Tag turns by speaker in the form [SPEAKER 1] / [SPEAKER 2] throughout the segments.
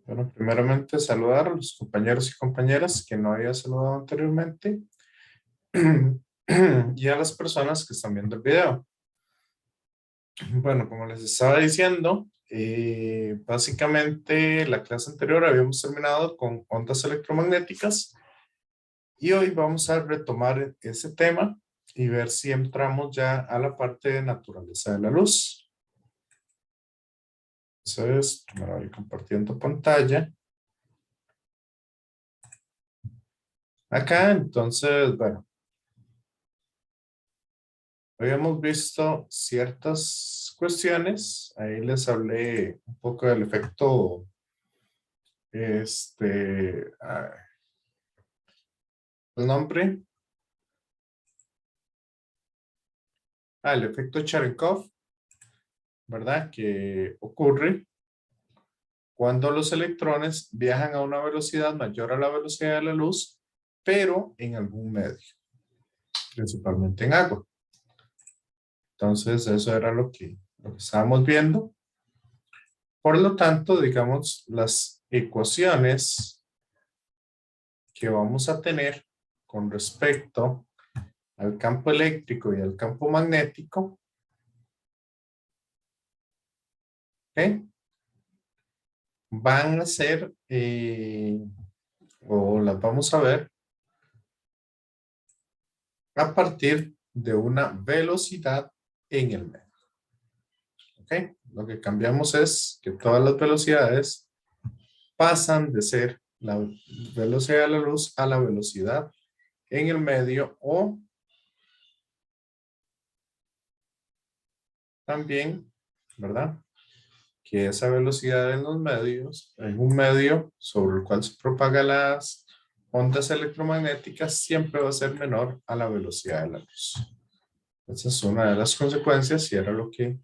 [SPEAKER 1] Bueno, primeramente saludar a los compañeros y compañeras que no había saludado anteriormente y a las personas que están viendo el video. Bueno, como les estaba diciendo, básicamente la clase anterior habíamos terminado con ondas electromagnéticas y hoy vamos a retomar ese tema y ver si entramos ya a la parte de naturaleza de la luz. Entonces, me voy compartiendo pantalla. Acá, entonces, bueno, habíamos visto ciertas cuestiones. Ahí les hablé un poco del efecto, el nombre, el efecto Cherenkov, ¿verdad? Que ocurre cuando los electrones viajan a una velocidad mayor a la velocidad de la luz, pero en algún medio, principalmente en agua. Entonces, eso era lo que estábamos viendo. Por lo tanto, digamos, las ecuaciones que vamos a tener con respecto al campo eléctrico y al campo magnético, ¿ok? Van a ser, o las vamos a ver a partir de una velocidad en el medio. ¿Ok? Lo que cambiamos es que todas las velocidades pasan de ser la velocidad de la luz a la velocidad en el medio, o también, ¿verdad? Que esa velocidad en los medios, en un medio sobre el cual se propagan las ondas electromagnéticas, siempre va a ser menor a la velocidad de la luz. Esa es una de las consecuencias y era lo que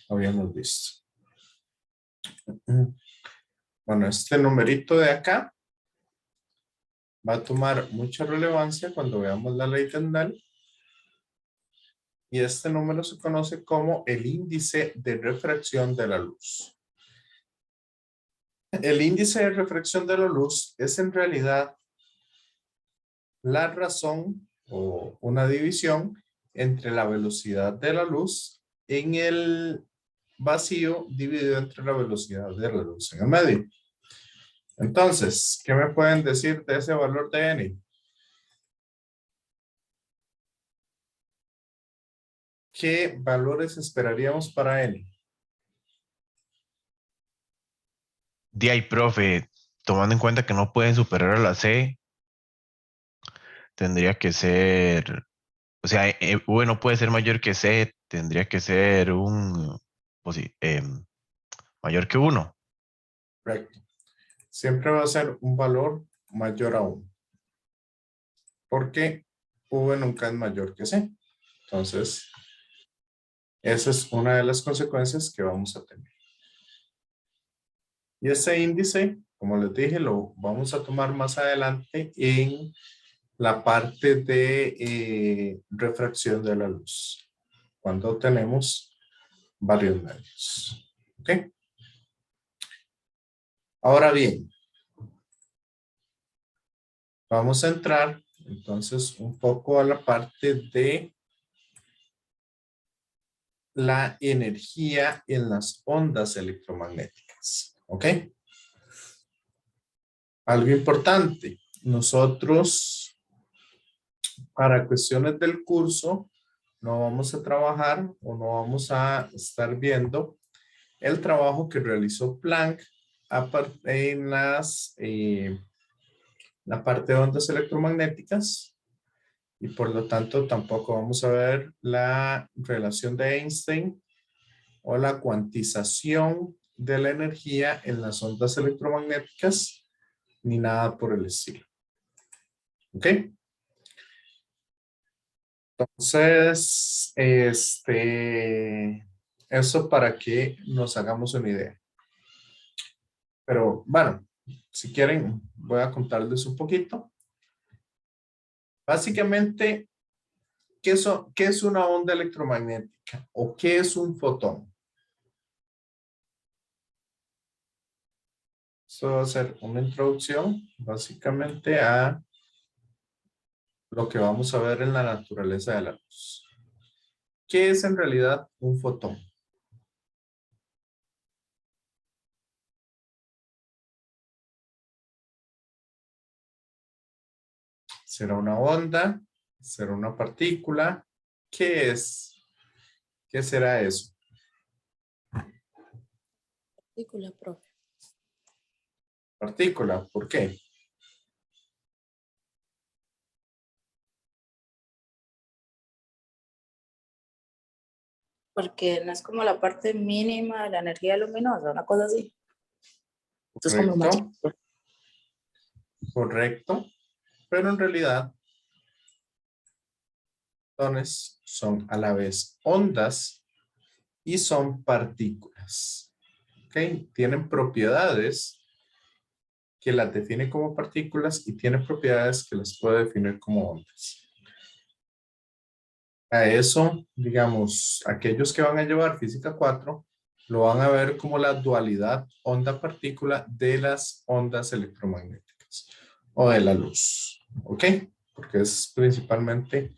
[SPEAKER 1] habíamos visto. Bueno, este numerito de acá va a tomar mucha relevancia cuando veamos la ley de Mendel. Y este número se conoce como el índice de refracción de la luz. El índice de refracción de la luz es en realidad la razón o una división entre la velocidad de la luz en el vacío dividido entre la velocidad de la luz en el medio. Entonces, ¿qué me pueden decir de ese valor de n? ¿Qué valores esperaríamos para n?
[SPEAKER 2] De ahí, profe, tomando en cuenta que no pueden superar a la C, tendría que ser, o sea, V no puede ser mayor que C, tendría que ser mayor que 1.
[SPEAKER 1] Correcto. Siempre va a ser un valor mayor a 1. Porque V nunca es mayor que C. Entonces, esa es una de las consecuencias que vamos a tener. Y ese índice, como les dije, lo vamos a tomar más adelante en la parte de refracción de la luz, cuando tenemos varios medios. ¿Ok? Ahora bien, vamos a entrar entonces un poco a la parte de la energía en las ondas electromagnéticas. ¿Ok? Algo importante, nosotros para cuestiones del curso no vamos a trabajar o no vamos a estar viendo el trabajo que realizó Planck en la parte de ondas electromagnéticas, y por lo tanto tampoco vamos a ver la relación de Einstein o la cuantización de la energía en las ondas electromagnéticas ni nada por el estilo. ¿Ok? Entonces, eso para que nos hagamos una idea. Pero bueno, si quieren, voy a contarles un poquito. Básicamente, ¿qué es una onda electromagnética? ¿O qué es un fotón? Esto va a ser una introducción básicamente a lo que vamos a ver en la naturaleza de la luz. ¿Qué es en realidad un fotón? ¿Será una onda? ¿Será una partícula? ¿Qué es? ¿Qué será eso?
[SPEAKER 3] Partícula, profe.
[SPEAKER 1] Partícula, ¿por qué?
[SPEAKER 3] Porque no es como la parte mínima de la energía luminosa, una cosa así. Esto es como más
[SPEAKER 1] Correcto,
[SPEAKER 3] chiquito.
[SPEAKER 1] correcto. Pero en realidad, fotones son a la vez ondas y son partículas. ¿Ok? Tienen propiedades que las define como partículas y tienen propiedades que las puede definir como ondas. A eso, digamos, aquellos que van a llevar física 4 lo van a ver como la dualidad onda-partícula de las ondas electromagnéticas o de la luz. ¿Ok? Porque es principalmente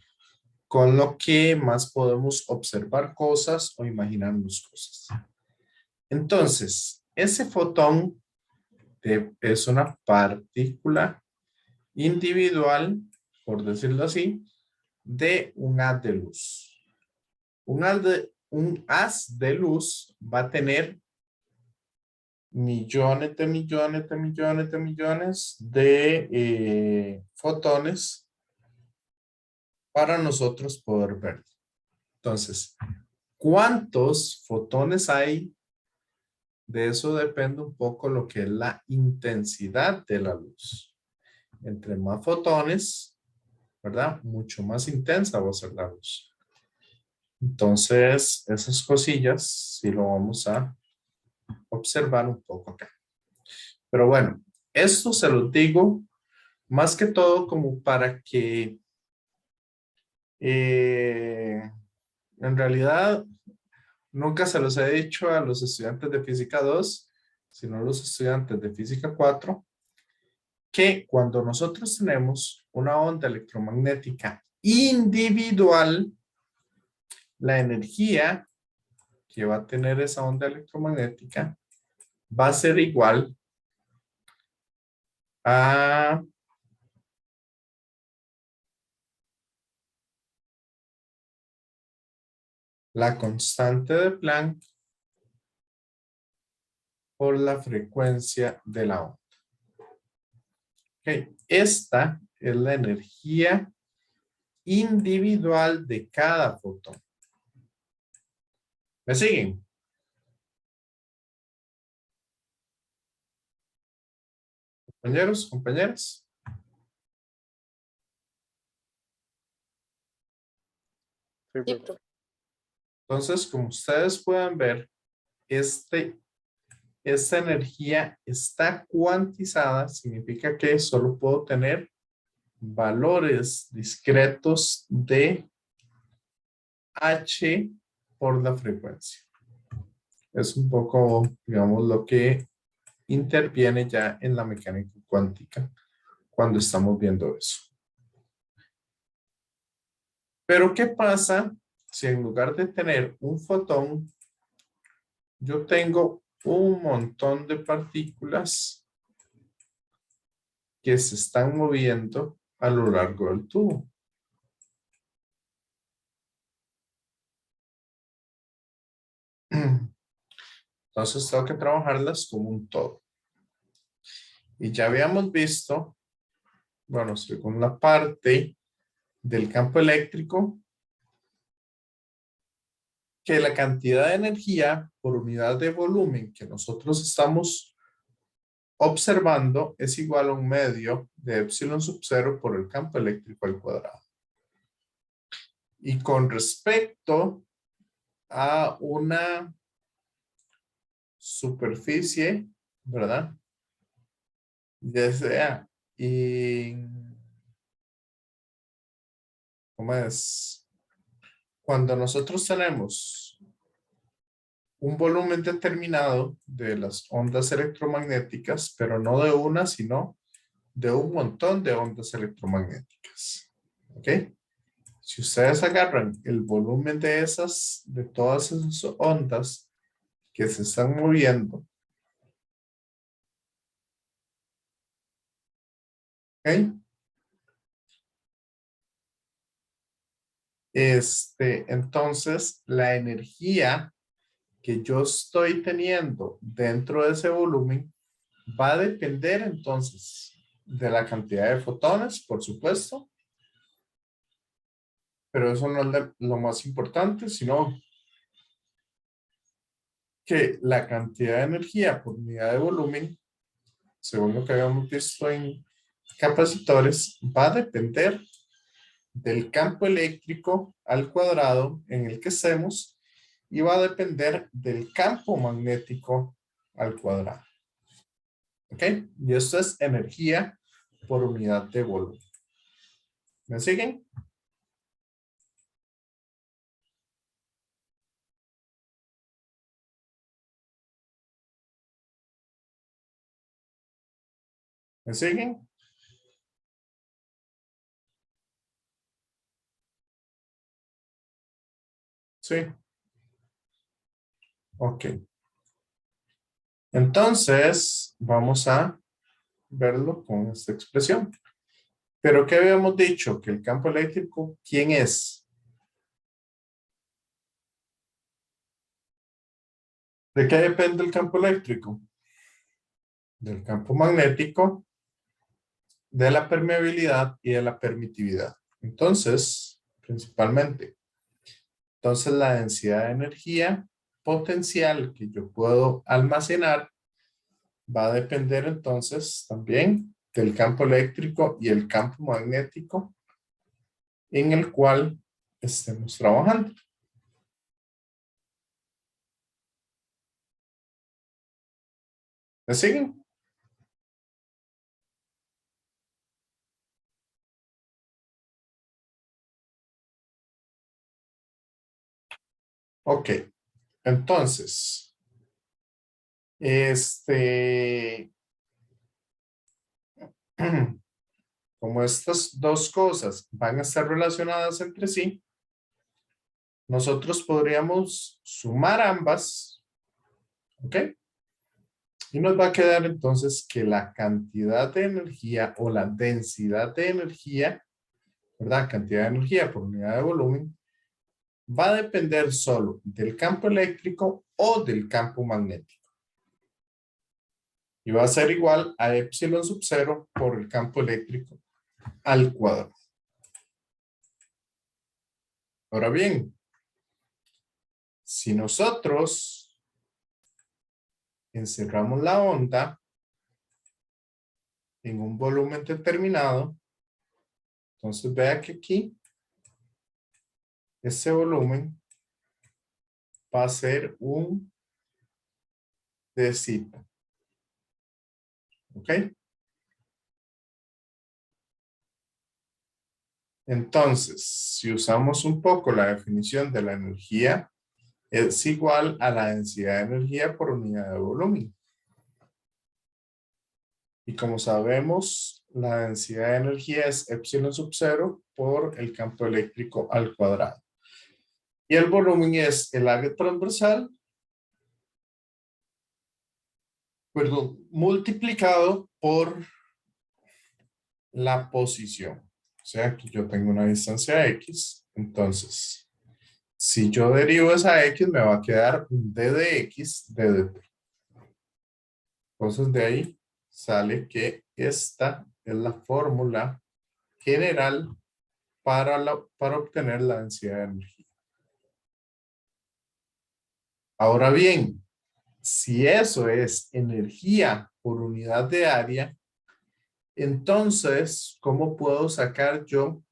[SPEAKER 1] con lo que más podemos observar cosas o imaginarnos cosas. Entonces, ese fotón es una partícula individual, por decirlo así, de un haz de luz. Un haz de luz va a tener millones de millones de millones de millones de fotones para nosotros poder ver. Entonces, ¿cuántos fotones hay? De eso depende un poco lo que es la intensidad de la luz. Entre más fotones, ¿verdad? Mucho más intensa va a ser la luz. Entonces, esas cosillas sí lo vamos a observar un poco acá. Pero bueno, esto se lo digo más que todo como para que en realidad nunca se los he dicho a los estudiantes de física 2, sino a los estudiantes de física 4, que cuando nosotros tenemos una onda electromagnética individual, la energía que va a tener esa onda electromagnética va a ser igual a la constante de Planck por la frecuencia de la onda. Okay. Esta es la energía individual de cada fotón. ¿Me siguen? Compañeros, compañeras.
[SPEAKER 3] Sí, profe.
[SPEAKER 1] Entonces, como ustedes pueden ver, esta energía está cuantizada, significa que solo puedo tener valores discretos de H por la frecuencia. Es un poco, digamos, lo que interviene ya en la mecánica cuántica cuando estamos viendo eso. Pero, ¿qué pasa si en lugar de tener un fotón, yo tengo un montón de partículas que se están moviendo a lo largo del tubo? Entonces tengo que trabajarlas como un todo. Y ya habíamos visto, bueno, según la parte del campo eléctrico, que la cantidad de energía por unidad de volumen que nosotros estamos observando es igual a un medio de epsilon sub 0 por el campo eléctrico al cuadrado. Y con respecto a una superficie, ¿verdad? Ya sea ¿cómo es? Cuando nosotros tenemos un volumen determinado de las ondas electromagnéticas, pero no de una, sino de un montón de ondas electromagnéticas. ¿Ok? Si ustedes agarran el volumen de todas esas ondas que se están moviendo, ¿ok? Entonces, la energía que yo estoy teniendo dentro de ese volumen va a depender entonces de la cantidad de fotones, por supuesto, pero eso no es lo más importante, sino que la cantidad de energía por unidad de volumen, según lo que habíamos visto en capacitores, va a depender del campo eléctrico al cuadrado en el que estemos y va a depender del campo magnético al cuadrado. ¿Ok? Y esto es energía por unidad de volumen. ¿Me siguen? ¿Me siguen? Sí. Ok. Entonces, vamos a verlo con esta expresión. Pero ¿qué habíamos dicho? Que el campo eléctrico, ¿quién es? ¿De qué depende el campo eléctrico? Del campo magnético, de la permeabilidad y de la permitividad. Entonces, principalmente. Entonces, la densidad de energía potencial que yo puedo almacenar va a depender entonces también del campo eléctrico y el campo magnético en el cual estemos trabajando. ¿Me siguen? Ok, entonces, como estas dos cosas van a estar relacionadas entre sí, nosotros podríamos sumar ambas, ¿ok? Y nos va a quedar entonces que la cantidad de energía o la densidad de energía, ¿verdad? Cantidad de energía por unidad de volumen, va a depender solo del campo eléctrico o del campo magnético. Y va a ser igual a epsilon sub 0 por el campo eléctrico al cuadrado. Ahora bien, si nosotros encerramos la onda en un volumen determinado, entonces vea que aquí ese volumen va a ser un decita. ¿Ok? Entonces, si usamos un poco la definición de la energía, es igual a la densidad de energía por unidad de volumen. Y como sabemos, la densidad de energía es epsilon sub 0 por el campo eléctrico al cuadrado. Y el volumen es el área transversal, perdón, multiplicado por la posición. O sea, que yo tengo una distancia X. Entonces, si yo derivo esa X, me va a quedar un d de X de dt. Entonces, de ahí sale que esta es la fórmula general para obtener la densidad de energía. Ahora bien, si eso es energía por unidad de área, entonces, ¿cómo puedo sacar yo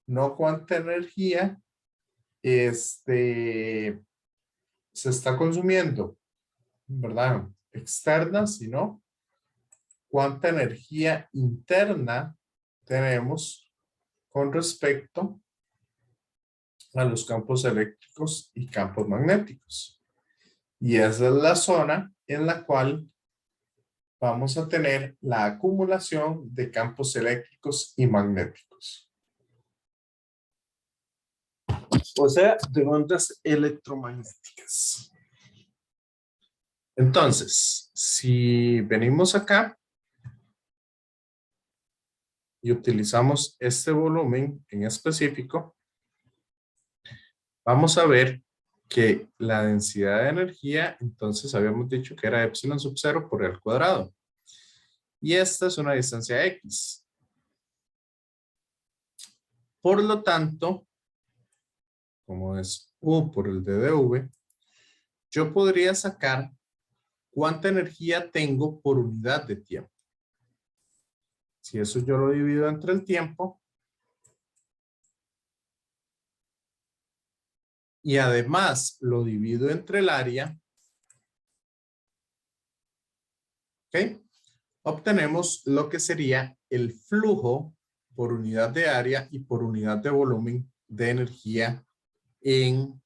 [SPEAKER 1] no cuánta energía se está consumiendo, ¿verdad? Externa, sino cuánta energía interna tenemos con respecto a los campos eléctricos y campos magnéticos. Y esa es la zona en la cual vamos a tener la acumulación de campos eléctricos y magnéticos. O sea, de ondas electromagnéticas. Entonces, si venimos acá y utilizamos este volumen en específico, vamos a ver que la densidad de energía, entonces habíamos dicho que era epsilon sub 0 por el cuadrado. Y esta es una distancia X. Por lo tanto, como es U por el DDV, yo podría sacar cuánta energía tengo por unidad de tiempo. Si eso yo lo divido entre el tiempo, y además lo divido entre el área, ¿ok? Obtenemos lo que sería el flujo por unidad de área y por unidad de volumen de energía en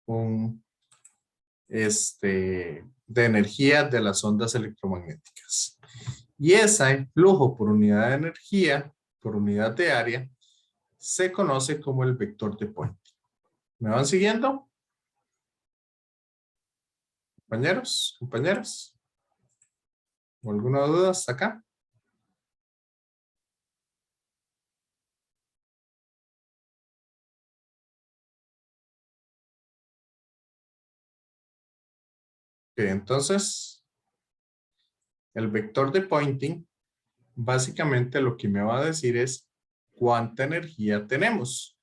[SPEAKER 1] un, de energía de las ondas electromagnéticas. Y ese flujo por unidad de energía, por unidad de área, se conoce como el vector de Poynting. ¿Me van siguiendo? Compañeros, compañeras. ¿Alguna duda hasta acá? Ok, entonces, el vector de Poynting, básicamente lo que me va a decir es cuánta energía tenemos.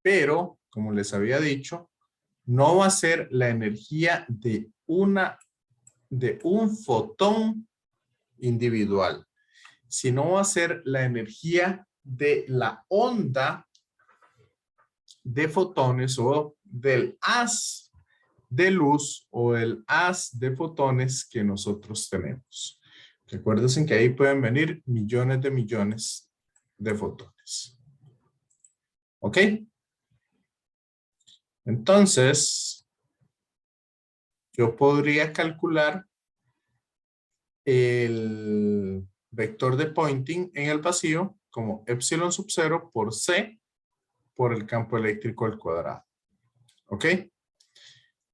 [SPEAKER 1] Pero, como les había dicho, no va a ser la energía de un fotón individual, sino va a ser la energía de la onda de fotones o del haz de luz o el haz de fotones que nosotros tenemos. Recuerden que ahí pueden venir millones de fotones. ¿Ok? Entonces, yo podría calcular el vector de Poynting en el vacío como epsilon sub 0 por C por el campo eléctrico al cuadrado. ¿Ok?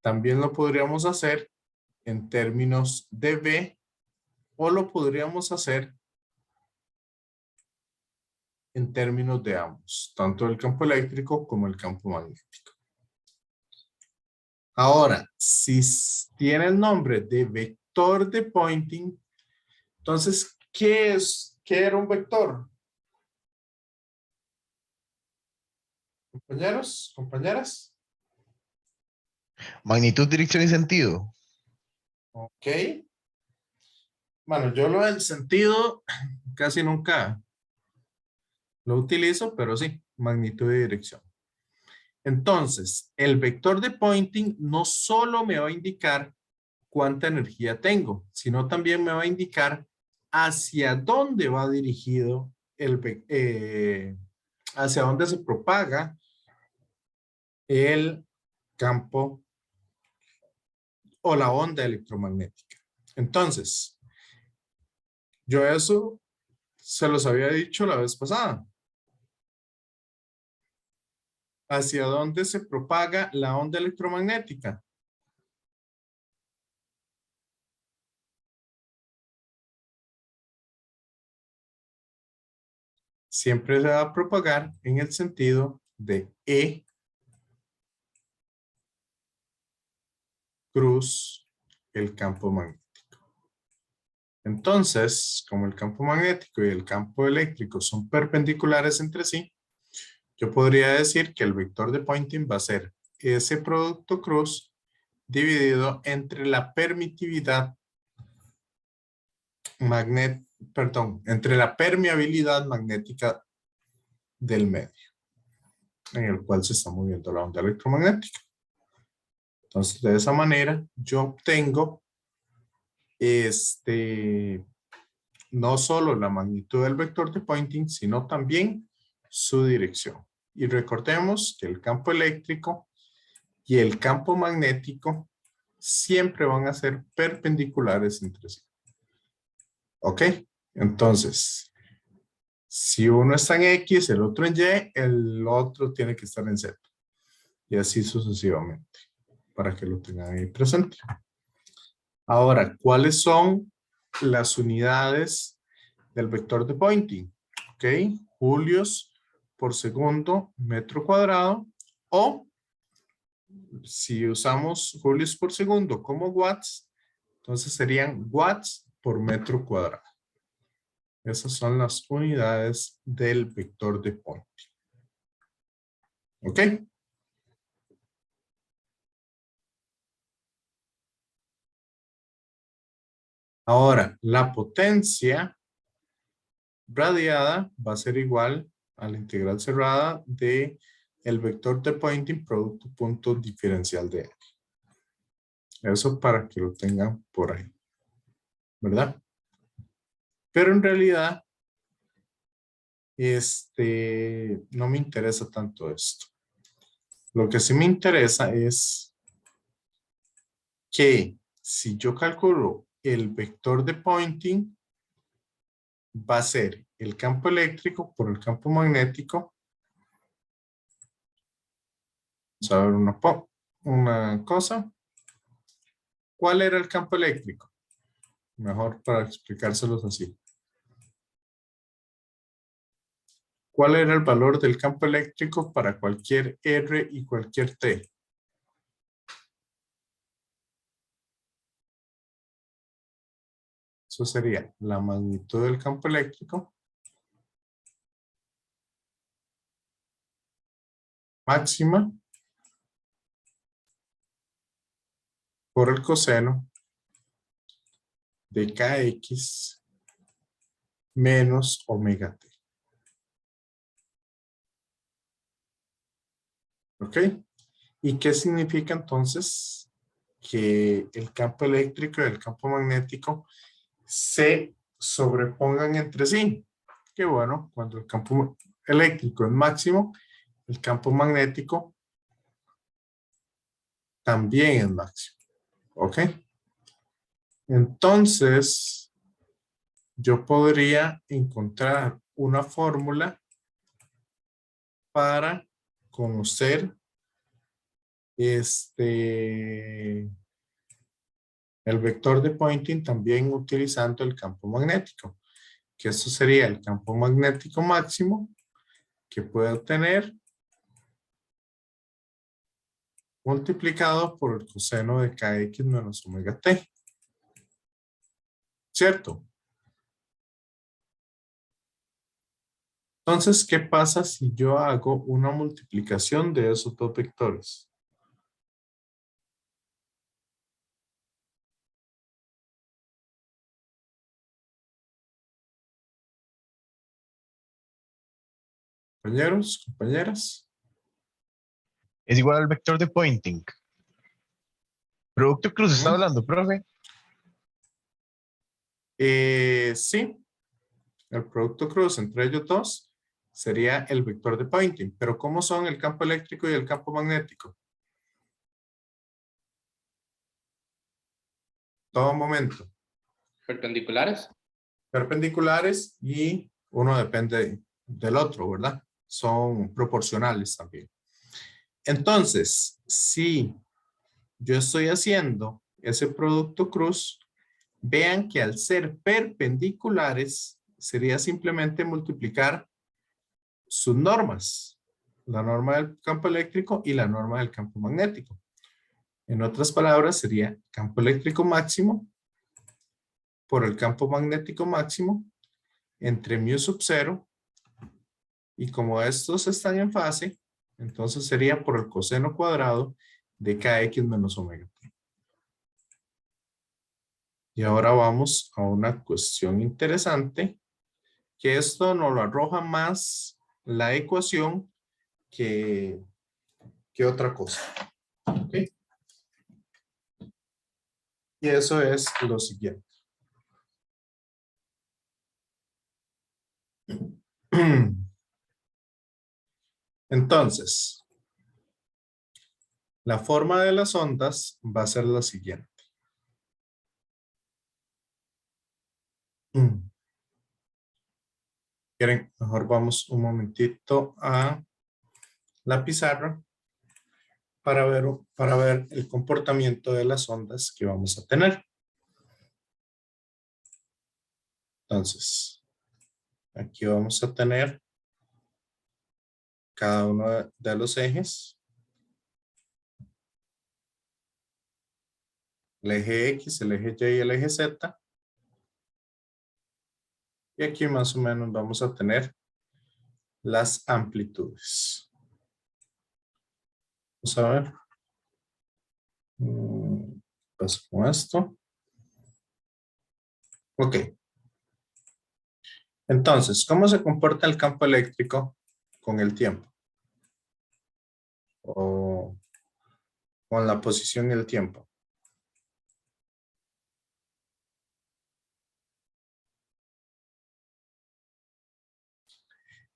[SPEAKER 1] También lo podríamos hacer en términos de V o lo podríamos hacer en términos de ambos, tanto el campo eléctrico como el campo magnético. Ahora, si tiene el nombre de vector de Poynting, entonces, ¿qué era un vector? Compañeros, compañeras.
[SPEAKER 2] Magnitud, dirección y sentido.
[SPEAKER 1] Ok. Bueno, yo lo del sentido casi nunca lo utilizo, pero sí, magnitud y dirección. Entonces, el vector de Poynting no solo me va a indicar cuánta energía tengo, sino también me va a indicar hacia dónde va dirigido hacia dónde se propaga el campo o la onda electromagnética. Entonces, yo eso se los había dicho la vez pasada. ¿Hacia dónde se propaga la onda electromagnética? Siempre se va a propagar en el sentido de E cruz el campo magnético. Entonces, como el campo magnético y el campo eléctrico son perpendiculares entre sí, yo podría decir que el vector de Poynting va a ser ese producto cruz dividido entre la permitividad entre la permeabilidad magnética del medio en el cual se está moviendo la onda electromagnética. Entonces, de esa manera, yo obtengo no solo la magnitud del vector de Poynting, sino también su dirección. Y recordemos que el campo eléctrico y el campo magnético siempre van a ser perpendiculares entre sí. ¿Ok? Entonces, si uno está en X, el otro en Y, el otro tiene que estar en Z. Y así sucesivamente, para que lo tengan ahí presente. Ahora, ¿cuáles son las unidades del vector de Poynting? ¿Ok? Julios por segundo metro cuadrado, o si usamos julios por segundo como watts, entonces serían watts por metro cuadrado. Esas son las unidades del vector de Poynting. ¿Ok? Ahora, la potencia radiada va a ser igual a la integral cerrada de el vector de Poynting producto punto diferencial de N. Eso para que lo tengan por ahí, ¿verdad? Pero en realidad, no me interesa tanto esto. Lo que sí me interesa es que si yo calculo el vector de Poynting, va a ser el campo eléctrico por el campo magnético. Vamos a ver una cosa. ¿Cuál era el campo eléctrico? Mejor para explicárselos así. ¿Cuál era el valor del campo eléctrico para cualquier R y cualquier T? Eso sería la magnitud del campo eléctrico máxima por el coseno de Kx menos omega t. ¿Ok? ¿Y qué significa entonces que el campo eléctrico y el campo magnético se sobrepongan entre sí? Que bueno, cuando el campo eléctrico es máximo, el campo magnético también es máximo. ¿Ok? Entonces, yo podría encontrar una fórmula para conocer el vector de Poynting también utilizando el campo magnético, que eso sería el campo magnético máximo que puedo obtener multiplicado por el coseno de Kx menos omega t. ¿Cierto? Entonces, ¿qué pasa si yo hago una multiplicación de esos dos vectores? Compañeros, compañeras.
[SPEAKER 2] Es igual al vector de Poynting. Producto cruz está hablando, profe.
[SPEAKER 1] Sí, el producto cruz entre ellos dos sería el vector de Poynting. Pero ¿cómo son el campo eléctrico y el campo magnético? Todo momento.
[SPEAKER 4] Perpendiculares.
[SPEAKER 1] Perpendiculares y uno depende del otro, ¿verdad? Son proporcionales también. Entonces, si yo estoy haciendo ese producto cruz, vean que al ser perpendiculares sería simplemente multiplicar sus normas, la norma del campo eléctrico y la norma del campo magnético. En otras palabras, sería campo eléctrico máximo por el campo magnético máximo entre mu sub 0, y como estos están en fase, entonces sería por el coseno cuadrado de Kx menos omega t. Y ahora vamos a una cuestión interesante, que esto nos lo arroja más la ecuación que otra cosa. ¿Okay? Y eso es lo siguiente. Entonces, La forma de las ondas va a ser la siguiente. ¿Quieren? Mejor vamos un momentito a la pizarra para ver el comportamiento de las ondas que vamos a tener. Entonces, aquí vamos a tener cada uno de los ejes. El eje X, el eje Y y el eje Z. Y aquí más o menos vamos a tener las amplitudes. Vamos a ver. Paso con esto. Ok. Entonces, ¿cómo se comporta el campo eléctrico con el tiempo? O con la posición y el tiempo.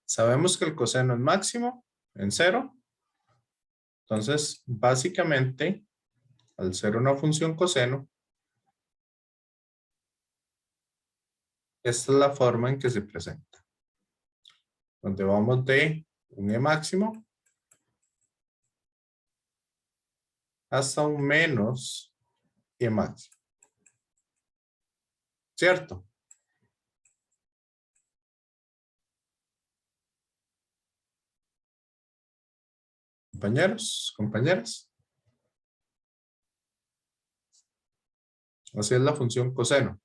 [SPEAKER 1] Sabemos que el coseno es máximo en 0. Entonces, básicamente, al ser una función coseno, esta es la forma en que se presenta. Donde vamos de un E máximo hasta un menos E máximo. ¿Cierto? Compañeros, compañeras. Así es la función coseno.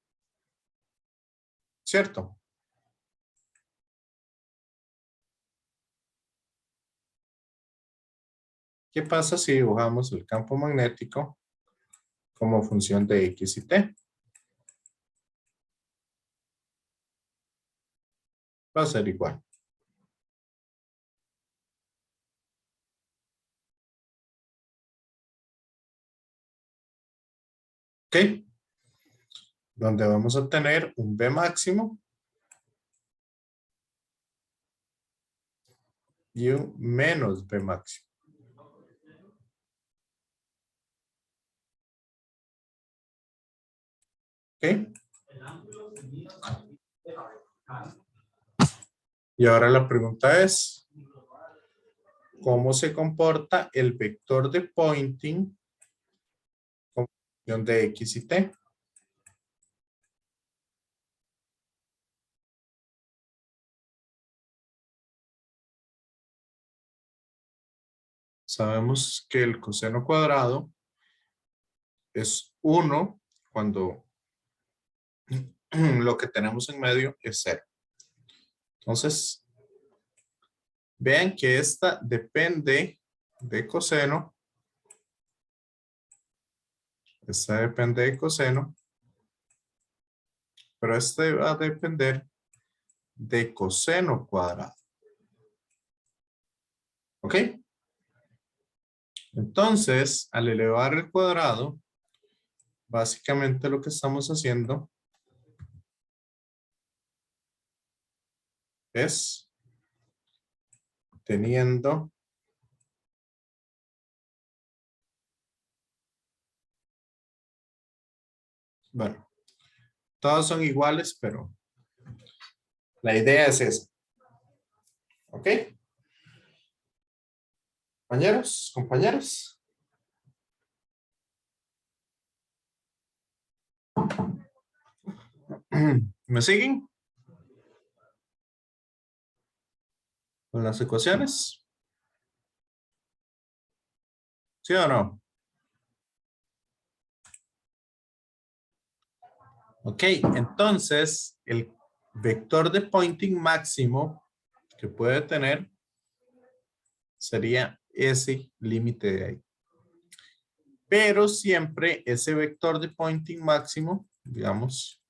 [SPEAKER 1] ¿Cierto? ¿Qué pasa si dibujamos el campo magnético como función de X y T? Va a ser igual. ¿Ok? Donde vamos a tener un B máximo y un menos B máximo. ¿Ok? Y ahora la pregunta es, ¿cómo se comporta el vector de Poynting con función de X y T? Sabemos que el coseno cuadrado es 1 cuando lo que tenemos en medio es 0. Entonces, vean que esta depende de coseno. Esta depende de coseno. Pero este va a depender de coseno cuadrado. ¿Ok? Entonces, al elevar el cuadrado, básicamente lo que estamos haciendo es teniendo bueno, todos son iguales, pero la idea es esa. ¿Ok? Compañeros, compañeras. ¿Me siguen? ¿Con las ecuaciones? ¿Sí o no? Ok, entonces el vector de Poynting máximo que puede tener sería ese límite de ahí. Pero siempre ese vector de Poynting máximo, digamos,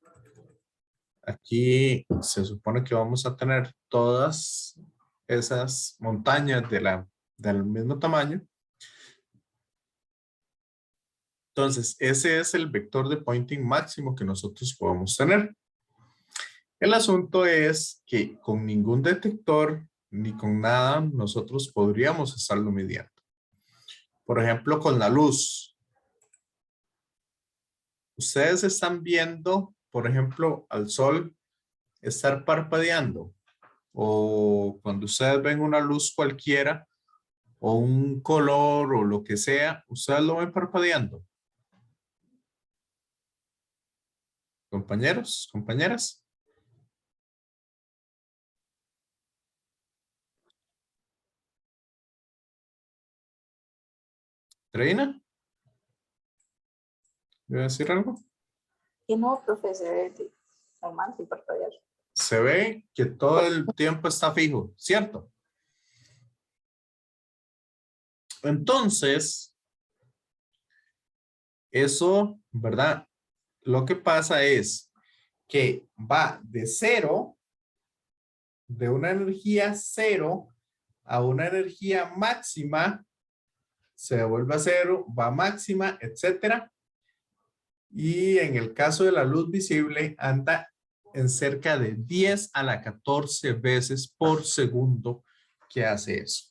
[SPEAKER 1] aquí se supone que vamos a tener todas esas montañas del mismo tamaño. Entonces, ese es el vector de Poynting máximo que nosotros podemos tener. El asunto es que con ningún detector ni con nada nosotros podríamos estarlo midiendo. Por ejemplo, con la luz. Ustedes están viendo, por ejemplo, al sol estar parpadeando. O cuando ustedes ven una luz cualquiera, o un color, o lo que sea, ustedes lo ven parpadeando. Compañeros, compañeras. ¿Treina? ¿Voy a decir algo?
[SPEAKER 3] Y no, profe, se ve normal, sin parpadear.
[SPEAKER 1] Se ve que todo el tiempo está fijo, ¿cierto? Entonces, eso, ¿verdad? Lo que pasa es que va de cero, de una energía cero a una energía máxima, se devuelve a cero, va a máxima, etcétera. Y en el caso de la luz visible, anda en cerca de 10 a la 14 veces por segundo que hace eso.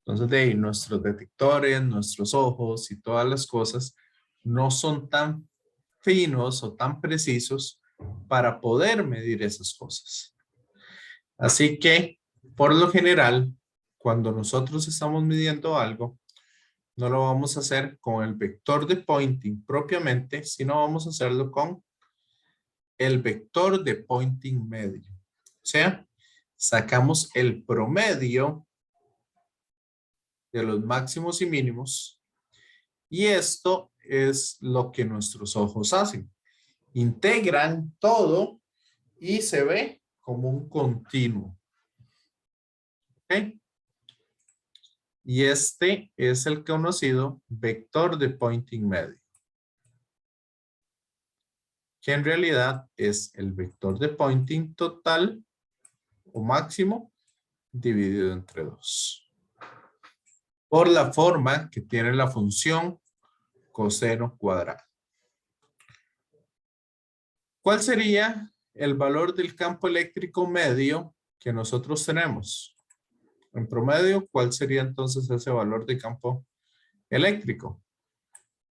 [SPEAKER 1] Entonces, de ahí, nuestros detectores, nuestros ojos y todas las cosas no son tan finos o tan precisos para poder medir esas cosas. Así que, por lo general, cuando nosotros estamos midiendo algo, no lo vamos a hacer con el vector de Poynting propiamente, sino vamos a hacerlo con el vector de Poynting medio. O sea, sacamos el promedio de los máximos y mínimos y esto es lo que nuestros ojos hacen. Integran todo y se ve como un continuo. ¿Ok? Y este es el conocido vector de Poynting medio, que en realidad es el vector de Poynting total o máximo dividido entre 2. Por la forma que tiene la función coseno cuadrado. ¿Cuál sería el valor del campo eléctrico medio que nosotros tenemos? En promedio, ¿cuál sería entonces ese valor de campo eléctrico?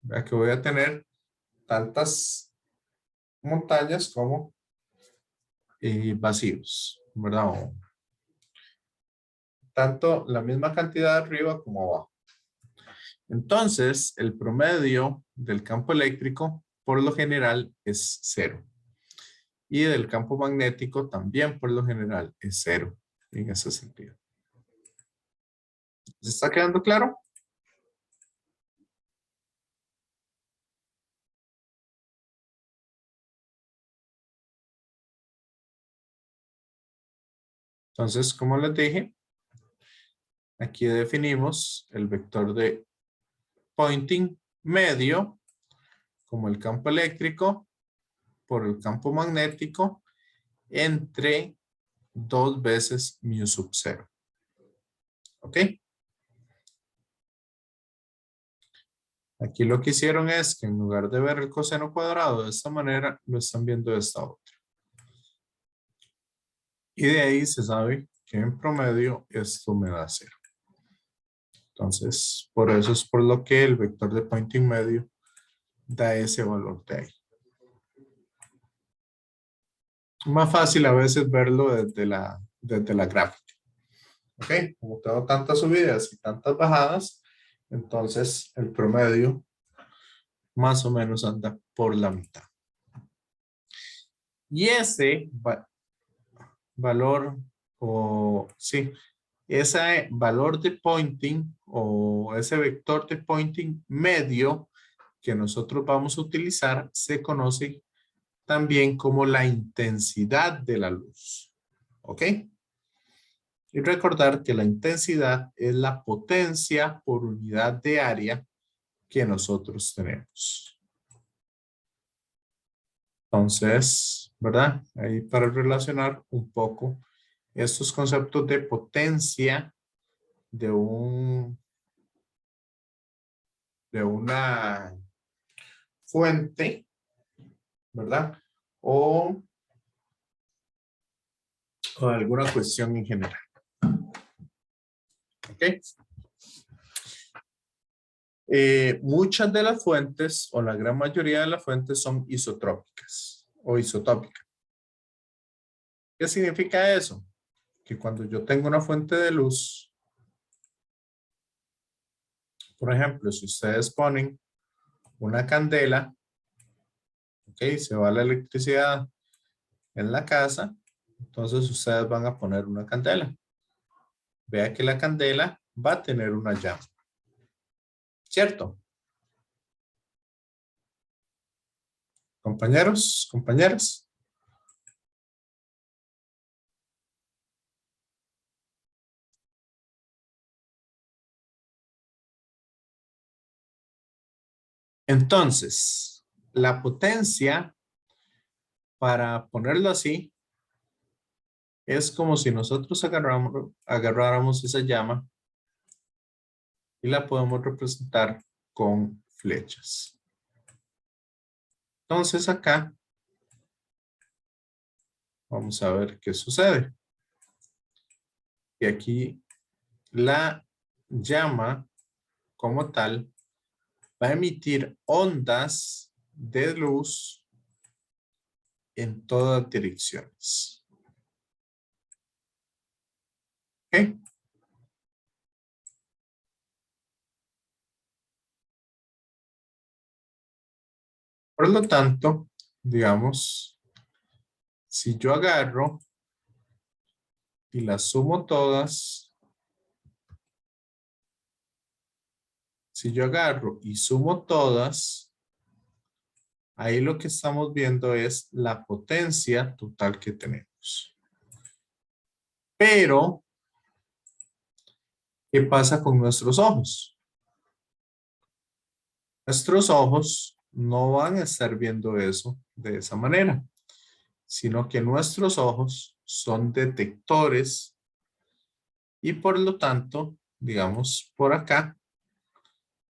[SPEAKER 1] Vea que voy a tener tantas montañas como vacíos, ¿verdad? O tanto la misma cantidad arriba como abajo. Entonces, el promedio del campo eléctrico por lo general es 0. Y del campo magnético también por lo general es 0 en ese sentido. ¿Se está quedando claro? Entonces, como les dije, aquí definimos el vector de Poynting medio como el campo eléctrico por el campo magnético entre 2 veces mu sub 0. ¿Ok? Aquí lo que hicieron es que en lugar de ver el coseno cuadrado de esta manera, lo están viendo de esta otra. Y de ahí se sabe que en promedio esto me da 0. Entonces, por eso es por lo que el vector de Poynting medio da ese valor de ahí. Más fácil a veces verlo desde la gráfica. ¿Ok? Como tengo tantas subidas y tantas bajadas, entonces el promedio más o menos anda por la mitad. Y ese valor, ese valor de Poynting o ese vector de Poynting medio que nosotros vamos a utilizar se conoce también como la intensidad de la luz. ¿Ok? Y recordar que la intensidad es la potencia por unidad de área que nosotros tenemos. Entonces, ¿verdad? Ahí para relacionar un poco estos conceptos de potencia de una fuente, ¿verdad? O alguna cuestión en general. ¿Ok? Muchas de las fuentes o la gran mayoría de las fuentes son isotrópicas o isotópicas. ¿Qué significa eso? Que cuando yo tengo una fuente de luz, por ejemplo, si ustedes ponen una candela, ok, se va la electricidad en la casa, entonces ustedes van a poner una candela. Vea que la candela va a tener una llama. ¿Cierto? Compañeros, compañeras. Entonces, la potencia, para ponerlo así, es como si nosotros agarráramos esa llama y la podemos representar con flechas. Entonces acá vamos a ver qué sucede. Y aquí la llama como tal va a emitir ondas de luz en todas direcciones. ¿Ok? Por lo tanto, digamos, si yo agarro y las sumo todas, si yo agarro y sumo todas, ahí lo que estamos viendo es la potencia total que tenemos. Pero, ¿qué pasa con nuestros ojos? Nuestros ojos no van a estar viendo eso de esa manera, sino que nuestros ojos son detectores y por lo tanto, digamos, por acá,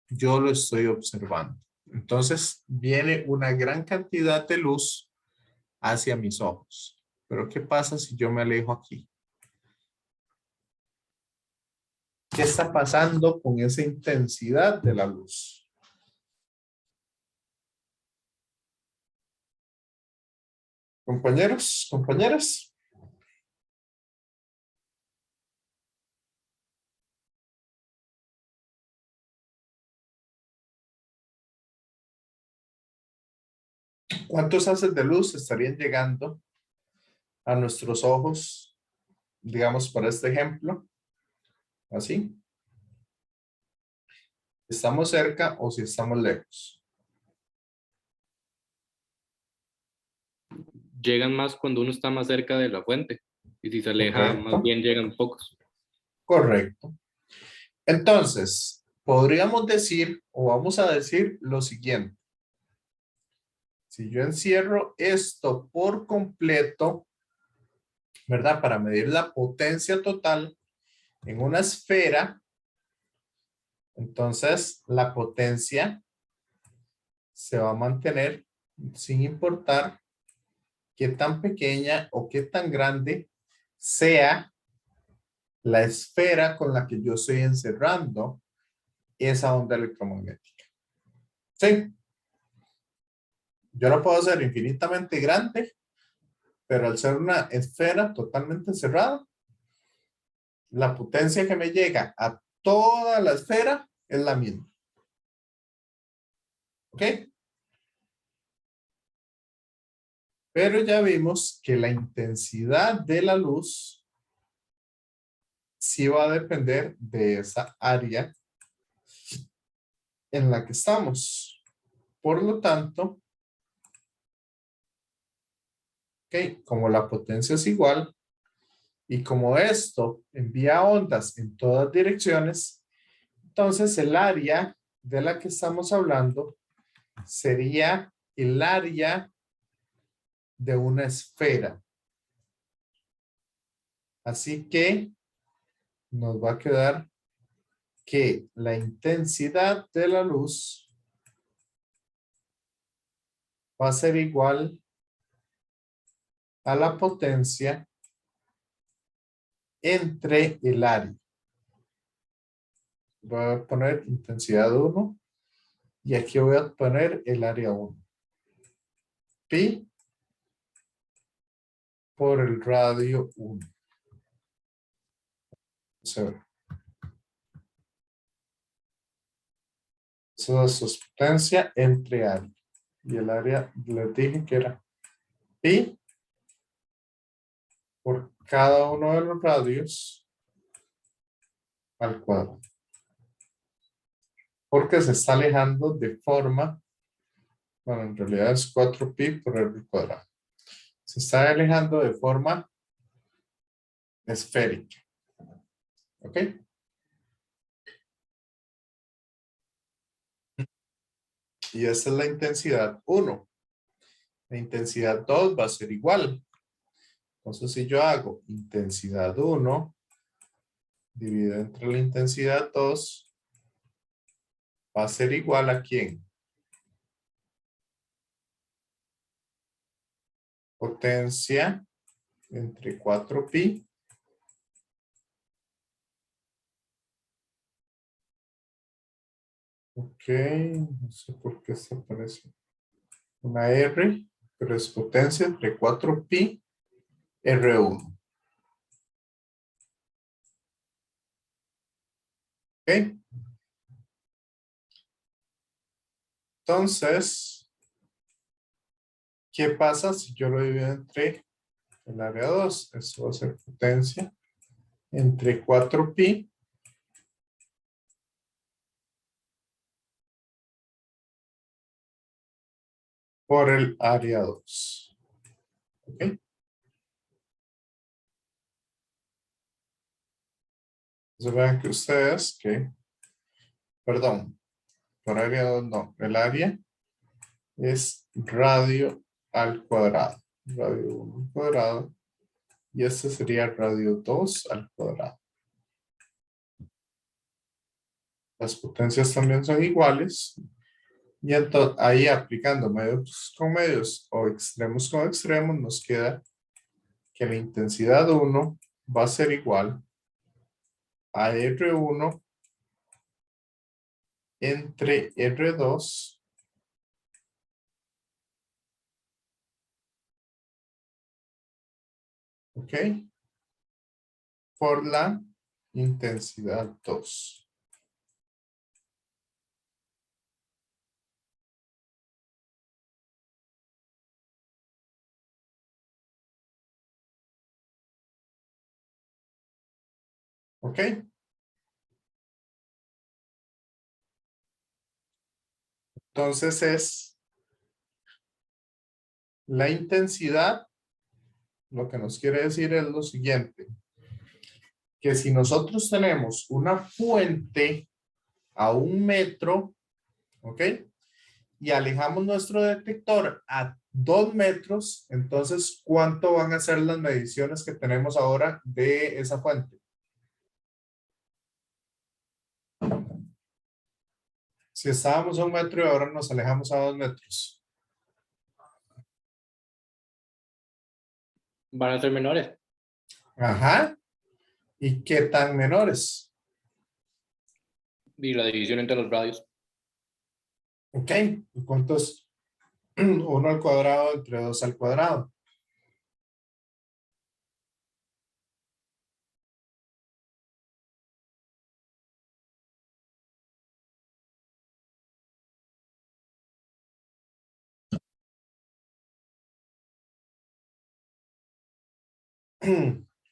[SPEAKER 1] yo lo estoy observando. Entonces, viene una gran cantidad de luz hacia mis ojos. Pero, ¿qué pasa si yo me alejo aquí? ¿Qué está pasando con esa intensidad de la luz? Compañeros, compañeras. ¿Cuántos haces de luz estarían llegando a nuestros ojos, digamos, para este ejemplo? Así. ¿Estamos cerca o si estamos lejos?
[SPEAKER 4] Llegan más cuando uno está más cerca de la fuente. Y si se aleja,
[SPEAKER 1] Correcto.
[SPEAKER 4] más bien llegan pocos.
[SPEAKER 1] Correcto. Entonces, podríamos decir o vamos a decir lo siguiente. Si yo encierro esto por completo, ¿verdad? Para medir la potencia total en una esfera, entonces la potencia se va a mantener sin importar qué tan pequeña o qué tan grande sea la esfera con la que yo estoy encerrando esa onda electromagnética. ¿Sí? Yo lo puedo hacer infinitamente grande, pero al ser una esfera totalmente cerrada, la potencia que me llega a toda la esfera es la misma. ¿Ok? Pero ya vimos que la intensidad de la luz sí va a depender de esa área en la que estamos. Por lo tanto, ok, como la potencia es igual y como esto envía ondas en todas direcciones, entonces el área de la que estamos hablando sería el área de una esfera. Así que nos va a quedar que la intensidad de la luz va a ser igual a la potencia entre el área. voy a poner intensidad 1 y aquí voy a poner el área 1. Pi por el radio 1. Se ve. Esa es su potencia entre área. Y el área les dije que era pi por cada uno de los radios al cuadrado. Porque se está alejando de forma, bueno, en realidad es 4pi por el cuadrado. Se está alejando de forma esférica. ¿Ok? Y esa es la intensidad 1. La intensidad 2 va a ser igual. Entonces, si yo hago intensidad 1 dividido entre la intensidad 2, va a ser igual a ¿quién? Potencia entre 4pi ok, no sé por qué se aparece una R, pero es potencia entre 4pi R1. Ok. Entonces, ¿qué pasa si yo lo divido entre el área 2? Eso va a ser potencia entre 4pi por el área 2. ¿Ok? Entonces vean que ustedes que, perdón, por área 2 no, el área es radio al cuadrado. Radio 1 al cuadrado. Y este sería radio 2 al cuadrado. Las potencias también son iguales. Y entonces ahí aplicando medios con medios o extremos con extremos nos queda que la intensidad 1 va a ser igual a R1 entre R2 ok por la intensidad 2. ¿Ok? Entonces es la intensidad, lo que nos quiere decir es lo siguiente, que si nosotros tenemos una fuente a 1 metro, ¿ok? Y alejamos nuestro detector a 2 metros, entonces, ¿cuánto van a ser las mediciones que tenemos ahora de esa fuente? Si estábamos a 1 metro y ahora nos alejamos a 2 metros.
[SPEAKER 4] Van a ser menores.
[SPEAKER 1] Ajá. ¿Y qué tan menores?
[SPEAKER 4] Y la división entre los radios.
[SPEAKER 1] Ok. ¿Y cuánto es 1 al cuadrado entre 2 al cuadrado?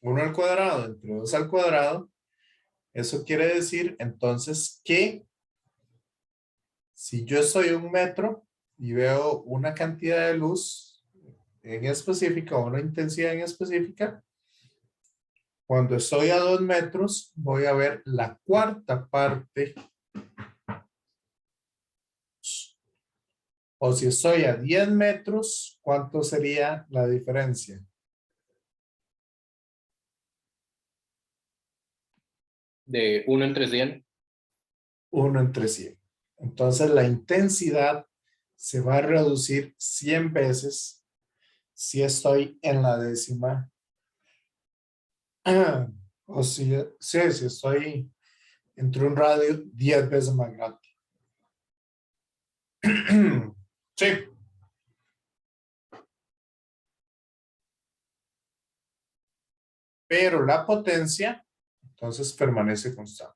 [SPEAKER 1] Uno al cuadrado entre 2 al cuadrado. Eso quiere decir entonces que si yo estoy a 1 metro y veo una cantidad de luz en específica o una intensidad en específica, cuando estoy a 2 metros voy a ver la cuarta parte. O si estoy a 10 metros, ¿cuánto sería la diferencia?
[SPEAKER 4] De 1 entre 100.
[SPEAKER 1] 1 entre 100. Entonces la intensidad se va a reducir 100 veces si estoy en la décima. O si estoy entre un radio 10 veces más grande. Sí. Pero la potencia, entonces, permanece constante.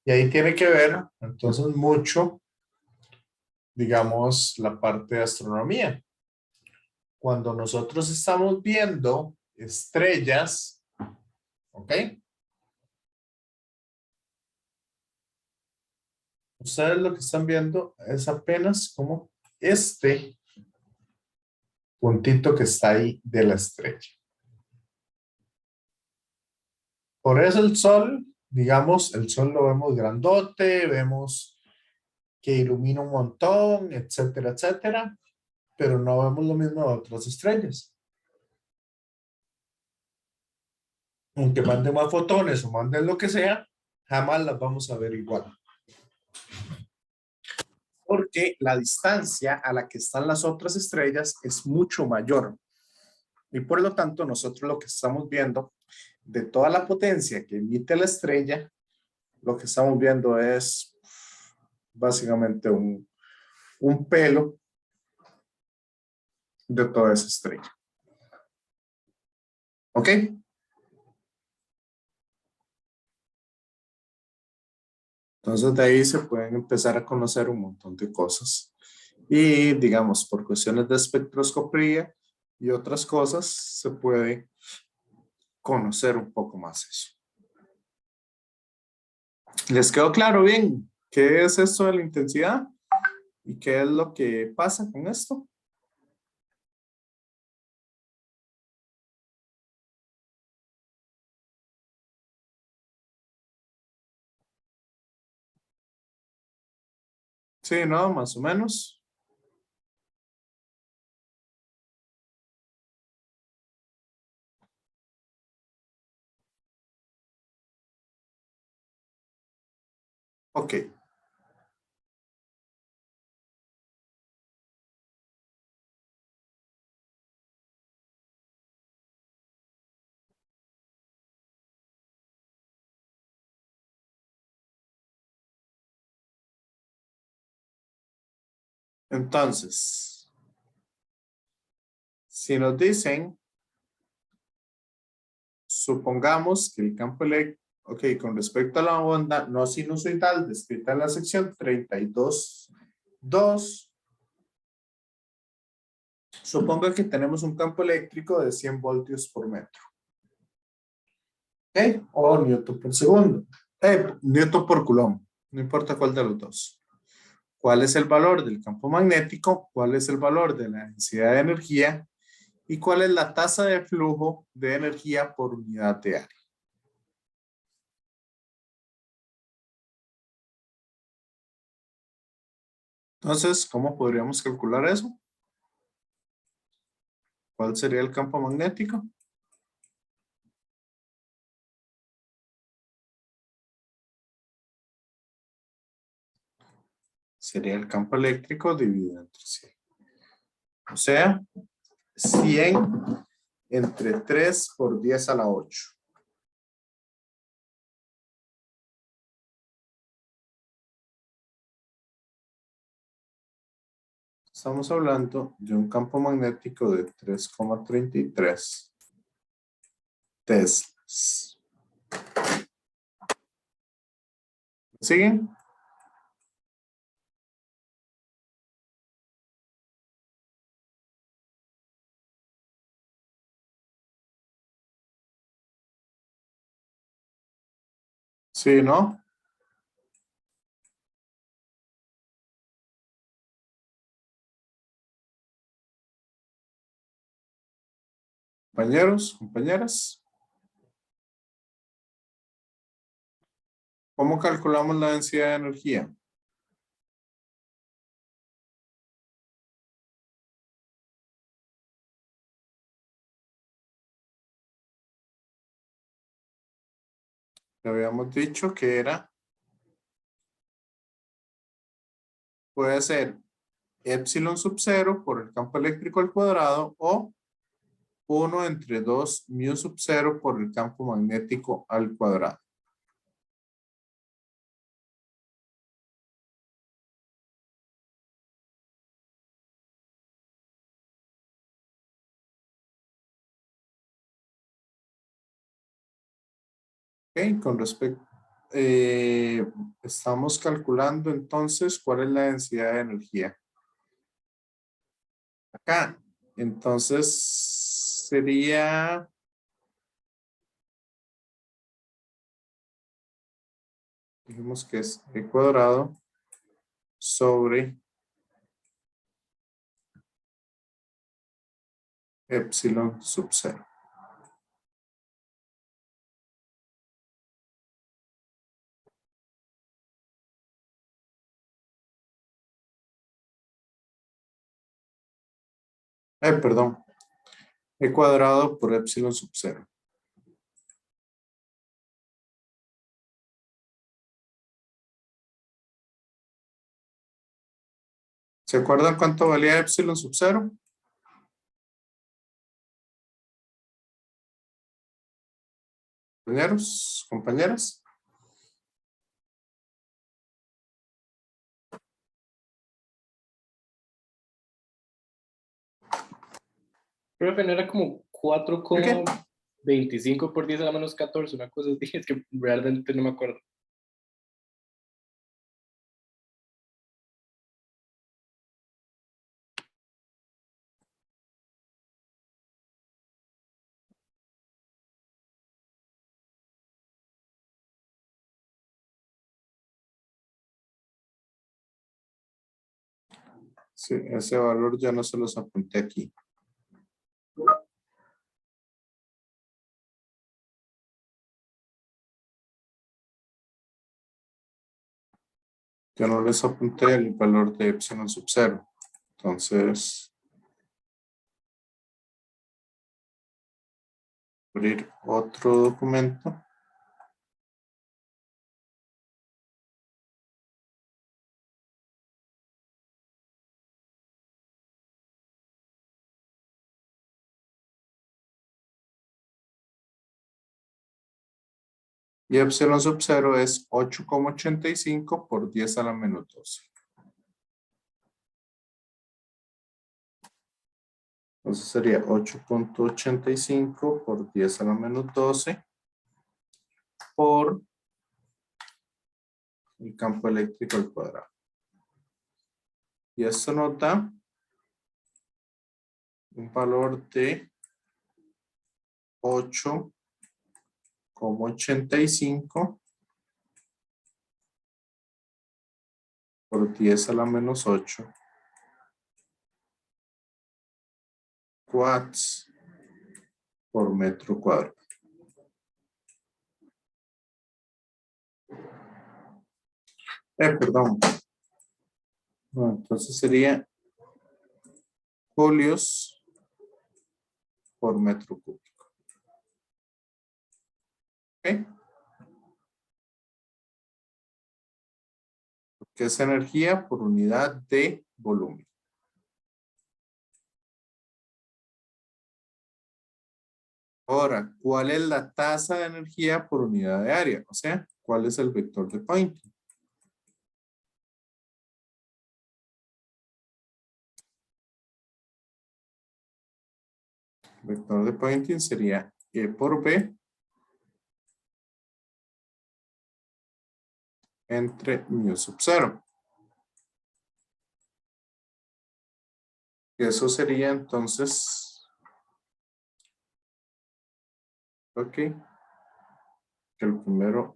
[SPEAKER 1] Y ahí tiene que ver, entonces, mucho, digamos, la parte de astronomía. Cuando nosotros estamos viendo estrellas, ¿ok? Ustedes lo que están viendo es apenas como este puntito que está ahí de la estrella. Por eso el Sol, digamos, el Sol lo vemos grandote, vemos que ilumina un montón, etcétera, etcétera, pero no vemos lo mismo de otras estrellas. Aunque manden más fotones o manden lo que sea, jamás las vamos a ver igual. Porque la distancia a la que están las otras estrellas es mucho mayor. Y por lo tanto, nosotros lo que estamos viendo de toda la potencia que emite la estrella, lo que estamos viendo es básicamente un pelo de toda esa estrella. ¿Ok? Entonces de ahí se pueden empezar a conocer un montón de cosas. Y digamos, por cuestiones de espectroscopía y otras cosas, se puede conocer un poco más eso. ¿Les quedó claro bien qué es esto de la intensidad? ¿Y qué es lo que pasa con esto? Sí, ¿no? Más o menos. Ok. Entonces, si nos dicen, supongamos que el campo eléctrico, ok, con respecto a la onda no sinusoidal descrita en la sección 32.2, suponga que tenemos un campo eléctrico de 100 voltios por metro. ¿Ok? O newton por segundo. Newton por coulomb. No importa cuál de los dos. ¿Cuál es el valor del campo magnético? ¿Cuál es el valor de la densidad de energía? ¿Y cuál es la tasa de flujo de energía por unidad de área? Entonces, ¿cómo podríamos calcular eso? ¿Cuál sería el campo magnético? Sería el campo eléctrico dividido entre 100. O sea, 100 entre 3 por 10 a la 8. Estamos hablando de un campo magnético de 3,33 teslas. ¿Siguen? Sí, ¿no? Compañeros, compañeras. ¿Cómo calculamos la densidad de energía? Le habíamos dicho que era, puede ser epsilon sub 0 por el campo eléctrico al cuadrado o 1 entre 2 mu sub 0 por el campo magnético al cuadrado. Ok, con respecto, estamos calculando entonces cuál es la densidad de energía. Acá, entonces sería dijimos que es E cuadrado sobre epsilon sub 0. Perdón. E cuadrado por epsilon sub 0. ¿Se acuerdan cuánto valía epsilon sub 0? Compañeros, compañeras.
[SPEAKER 4] Profe, no era como
[SPEAKER 1] ¿Qué?
[SPEAKER 4] 4,25 por 10 a la menos 14, una cosa así, es que realmente no me acuerdo.
[SPEAKER 1] Sí, ese valor ya no se los apunté aquí. Yo no les apunté el valor de epsilon sub 0. Entonces, abrir otro documento. Y epsilon sub 0 es 8,85 por 10 a la menos 12. Entonces sería 8,85 por 10 a la menos 12 por el campo eléctrico al cuadrado. Y esto nos da un valor de 8,85 por 10 a la menos 8 watts por metro cuadrado. Perdón. No, entonces sería julios por metro cúbico. ¿Ok? Que es energía por unidad de volumen. Ahora, ¿cuál es la tasa de energía por unidad de área? O sea, ¿cuál es el vector de Poynting? El vector de Poynting sería E por B entre mu sub 0. Eso sería entonces, ok, que el primero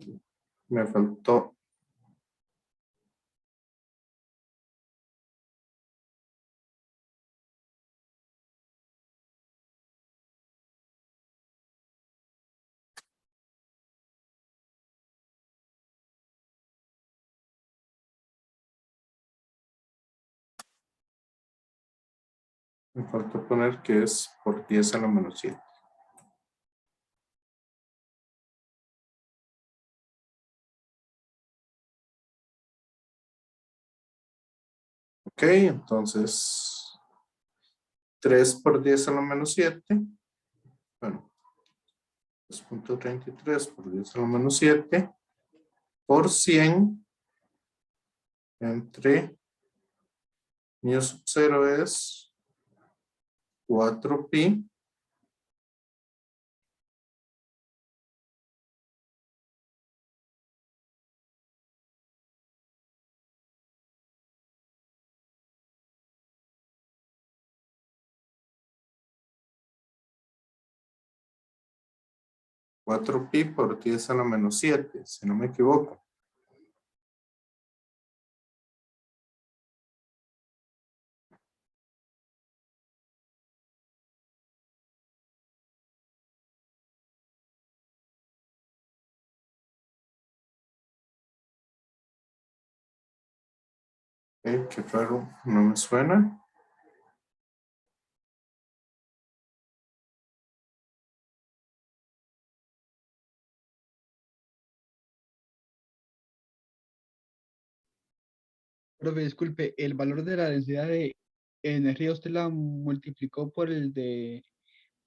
[SPEAKER 1] me faltó. Me faltó poner que es por 10 a la menos 7. Ok, entonces 3 por 10 a la menos 7 Bueno, 2.33 por 10 a la menos 7 por 100 entre mu sub 0 es 4pi por 10 a la menos 7, si no me equivoco. Qué raro, no me suena.
[SPEAKER 5] Profe, disculpe, el valor de la densidad de energía usted la multiplicó por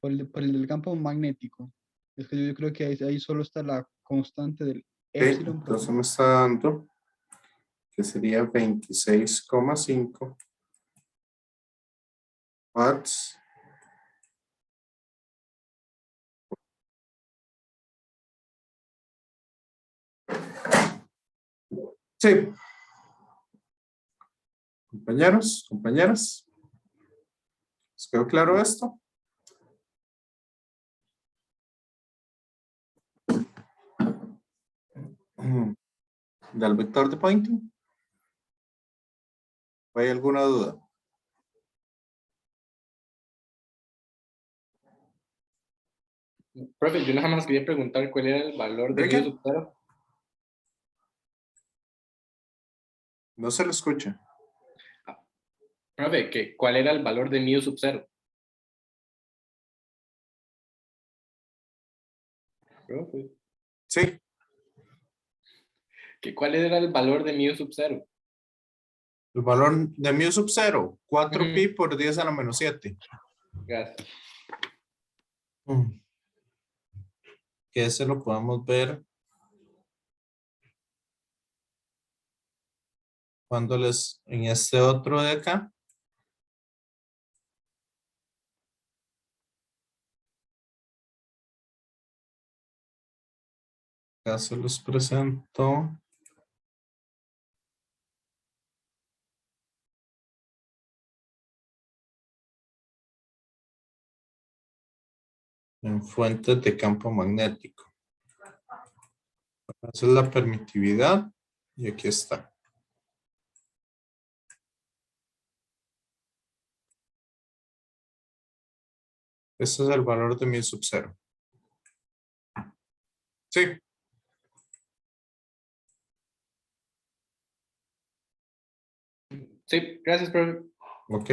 [SPEAKER 5] por el del campo magnético. Es que yo creo que ahí solo está la constante del epsilon, profe.
[SPEAKER 1] Entonces me está dando que sería 26,5 watts sí. Compañeros, compañeras, ¿les quedó claro esto? Del vector de Poynting. ¿Hay alguna duda?
[SPEAKER 4] Profe, yo nada más quería preguntar cuál era el valor de
[SPEAKER 1] ¿De qué?
[SPEAKER 4] mu sub 0.
[SPEAKER 1] No se lo escucha.
[SPEAKER 4] Profe, ¿cuál era el valor de mu sub 0? Profe,
[SPEAKER 1] Sí,
[SPEAKER 4] ¿cuál era el valor de mu sub 0?
[SPEAKER 1] el valor de mu sub 0, 4pi
[SPEAKER 4] Ujú.
[SPEAKER 1] por 10 a la menos 7.
[SPEAKER 4] Gracias.
[SPEAKER 1] Que ese lo podemos ver cuando en este otro de acá. Acá se los presento. En fuentes de campo magnético. Esa es la permitividad y aquí está. Ese es el valor de mu sub 0. Sí.
[SPEAKER 4] Sí, gracias, profe.
[SPEAKER 1] Ok.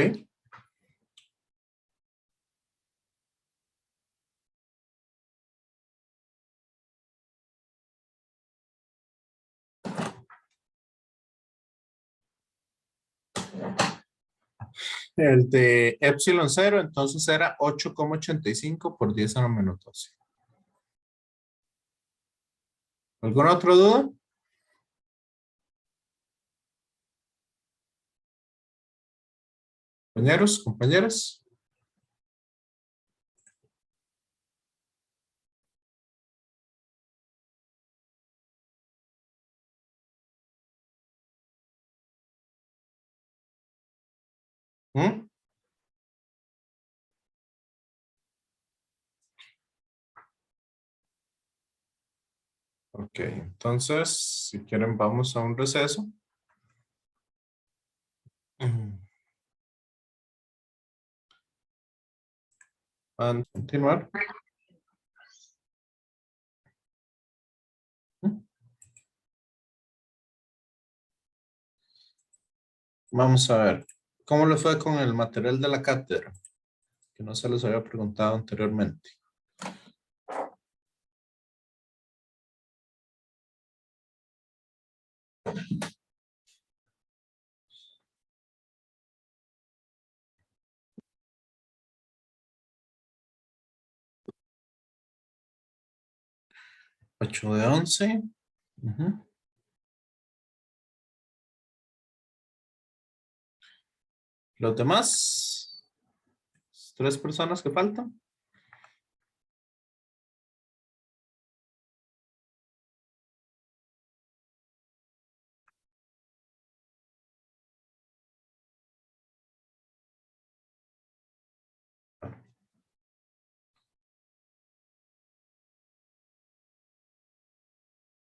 [SPEAKER 1] El de epsilon 0 entonces era 8,85 por 10 a la menos 12. ¿Alguna otra duda? Compañeros, compañeras. ¿Mm? Ok, entonces, si quieren, vamos a un receso. Van a continuar. Vamos a ver. ¿Cómo le fue con el material de la cátedra? Que no se les había preguntado anteriormente. 8 de 11. Ujú. Los demás, 3 personas que faltan.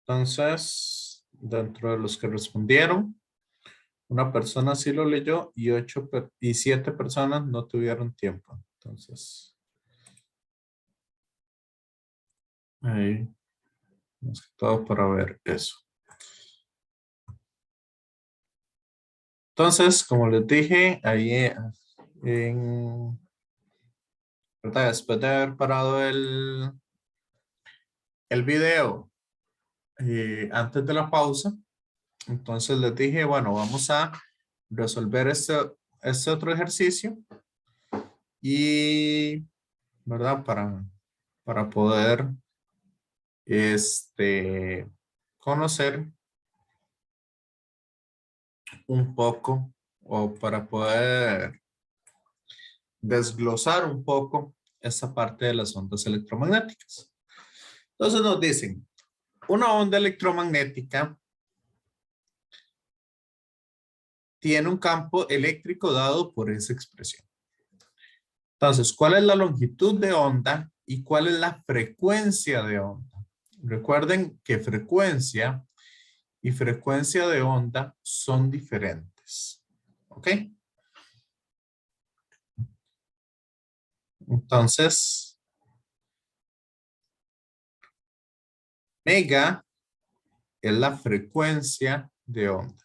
[SPEAKER 1] Entonces, dentro de los que respondieron, una persona sí lo leyó y 7 personas no tuvieron tiempo. Entonces, ahí, más que todo para ver eso. Entonces, como les dije, ahí ¿verdad? Después de haber parado el video antes de la pausa, entonces les dije, bueno, vamos a resolver este otro ejercicio y, ¿verdad? Para poder conocer un poco o para poder desglosar un poco esta parte de las ondas electromagnéticas. Entonces nos dicen, una onda electromagnética tiene un campo eléctrico dado por esa expresión. Entonces, ¿cuál es la longitud de onda y cuál es la frecuencia de onda? Recuerden que frecuencia y frecuencia de onda son diferentes. ¿Ok? Entonces, mega es la frecuencia de onda.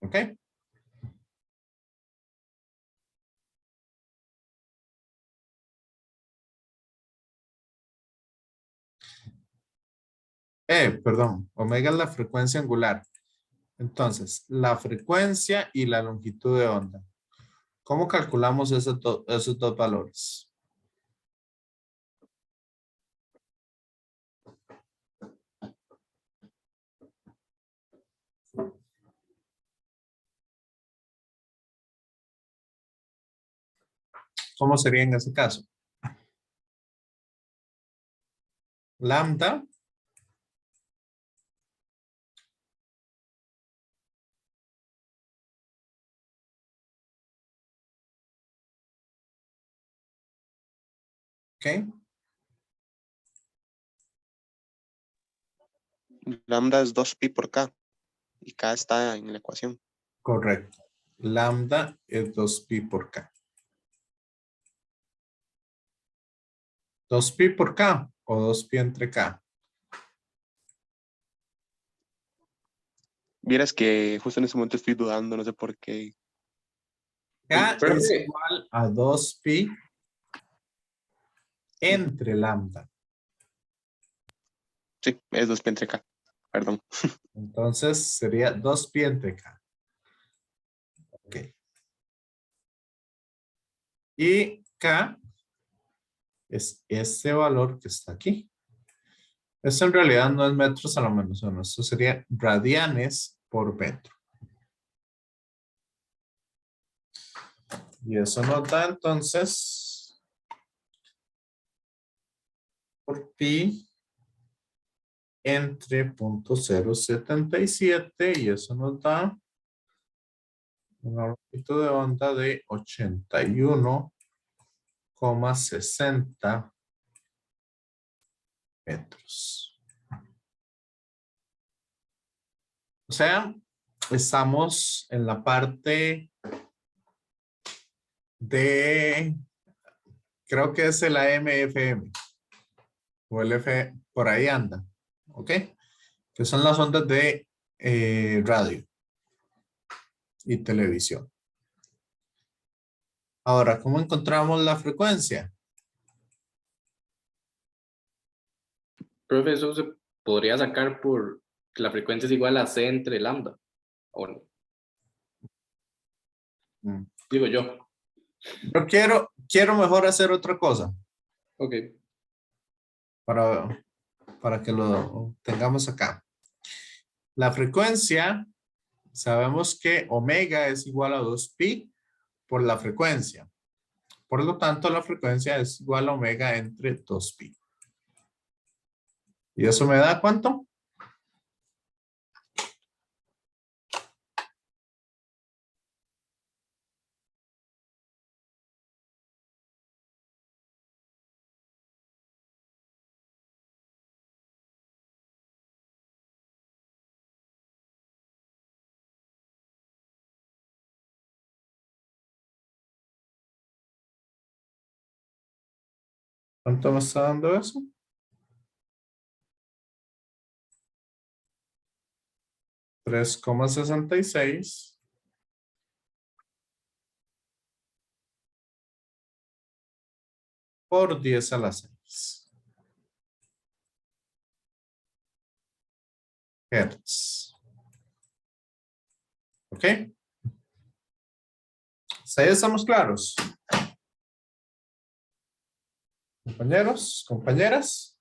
[SPEAKER 1] ¿Ok? Perdón, omega es la frecuencia angular. Entonces, la frecuencia y la longitud de onda. ¿Cómo calculamos esos dos valores? ¿Cómo sería en ese caso? Lambda ¿ok?
[SPEAKER 6] Lambda es 2pi por k y k está en la ecuación.
[SPEAKER 1] Correcto. Lambda es 2pi por k. 2pi por k o 2pi entre k.
[SPEAKER 6] Vieras que justo en ese momento estoy dudando, no sé por qué.
[SPEAKER 1] K
[SPEAKER 4] Profe.
[SPEAKER 1] es igual a 2pi entre lambda.
[SPEAKER 6] Sí, es 2pi entre k, perdón.
[SPEAKER 1] Entonces sería 2pi entre k. Ok. Y k es este valor que está aquí. Esto en realidad no es metros a la -1. Esto sería radianes por metro. Y eso nos da entonces por pi entre 0.077 y eso nos da una longitud de onda de 81,60 metros. O sea, estamos en la parte de, creo que es el AM/FM o el F, por ahí anda, ¿ok? Que son las ondas de radio y televisión. Ahora, ¿cómo encontramos la frecuencia?
[SPEAKER 4] Profe, eso se podría sacar por que la frecuencia es igual a C entre lambda. ¿O no? Digo yo.
[SPEAKER 1] Yo quiero mejor hacer otra cosa.
[SPEAKER 4] Ok.
[SPEAKER 1] para que lo tengamos acá. La frecuencia, sabemos que omega es igual a 2pi por la frecuencia. Por lo tanto, la frecuencia es igual a omega entre 2pi. ¿Y eso me da cuánto? ¿Cuánto me está dando eso? $3,66 por 10 a la 6 Hertz. ¿Ok? ¿Hasta ahí estamos claros? Compañeros, compañeras.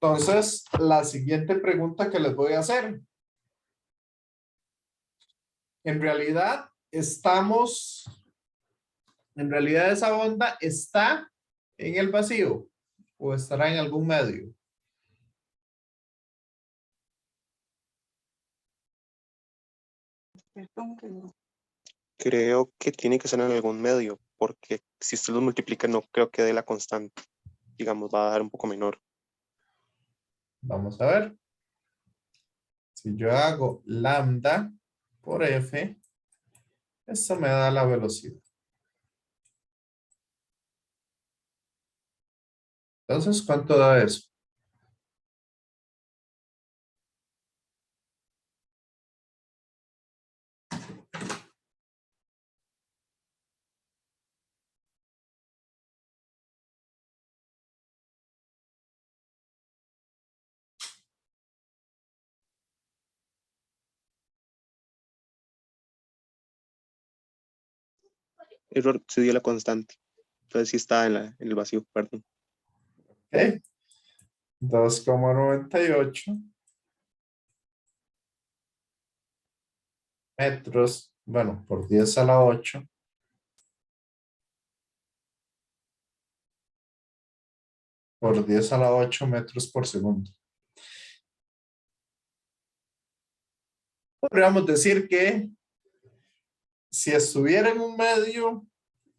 [SPEAKER 1] Entonces, la siguiente pregunta que les voy a hacer. En realidad, esa onda está en el vacío o estará en algún medio.
[SPEAKER 6] Creo que tiene que ser en algún medio, porque si usted los multiplica, no creo que dé la constante. Digamos, va a dar un poco menor.
[SPEAKER 1] Vamos a ver. Si yo hago lambda por F, eso me da la velocidad. Entonces, ¿cuánto da eso?
[SPEAKER 6] Error, se dio la constante. Entonces sí está en el vacío, perdón.
[SPEAKER 1] ¿Ok? 2,98 metros, bueno, por 10 a la 8. Por 10 a la 8 metros por segundo. Podríamos decir que si estuviera en un medio,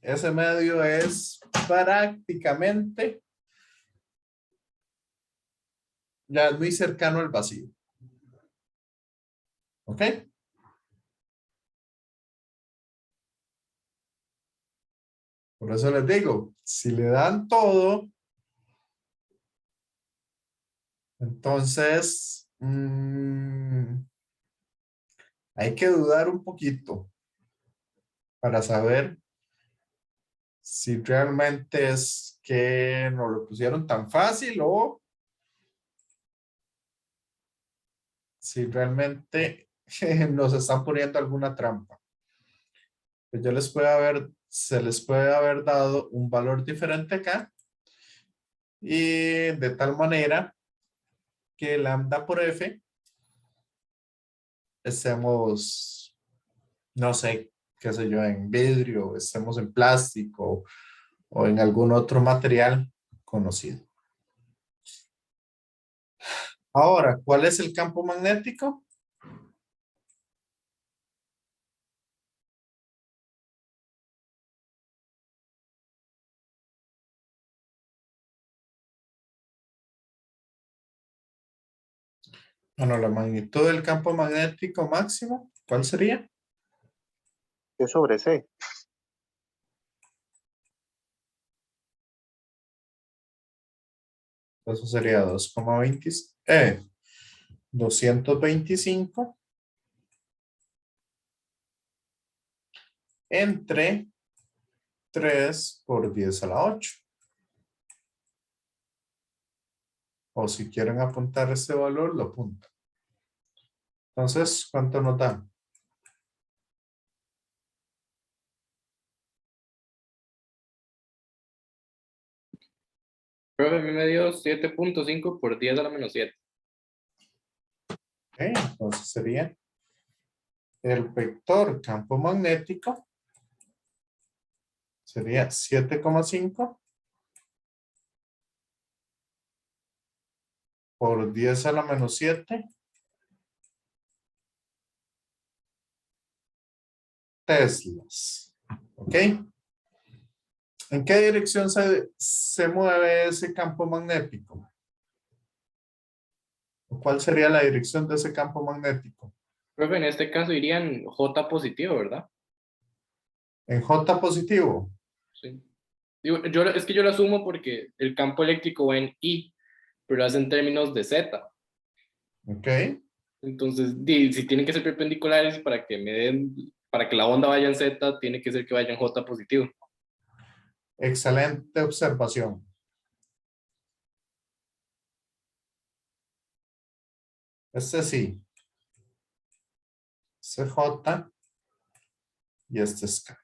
[SPEAKER 1] ese medio es prácticamente ya muy cercano al vacío. ¿Ok? Por eso les digo, si le dan todo, entonces hay que dudar un poquito para saber si realmente es que nos lo pusieron tan fácil o si realmente nos están poniendo alguna trampa. Pues se les puede haber dado un valor diferente acá y de tal manera que lambda por F estemos, no sé, qué sé yo, en vidrio, estemos en plástico o en algún otro material conocido. Ahora, ¿cuál es el campo magnético? Bueno, la magnitud del campo magnético máximo, ¿cuál sería?
[SPEAKER 6] Es sobre C.
[SPEAKER 1] Eso sería 225 entre 3 por 10 a la 8. O si quieren apuntar este valor, lo apuntan. Entonces, ¿cuánto nos da?
[SPEAKER 4] Profe, a mí me dio 7.5 por 10 a la menos 7.
[SPEAKER 1] Ok, entonces sería el vector campo magnético sería 7,5 por 10 a la menos 7 teslas. ¿Ok? ¿En qué dirección se mueve ese campo magnético? ¿Cuál sería la dirección de ese campo magnético?
[SPEAKER 4] Profe, en este caso irían J positivo, ¿verdad?
[SPEAKER 1] En J positivo.
[SPEAKER 4] Sí. Digo, es que yo lo asumo porque el campo eléctrico va en I, pero lo hace en términos de Z.
[SPEAKER 1] ¿Ok?
[SPEAKER 4] Entonces, si tienen que ser perpendiculares para que me den, para que la onda vaya en Z, tiene que ser que vaya en J positivo.
[SPEAKER 1] Excelente observación. Este sí. CJ y este es K.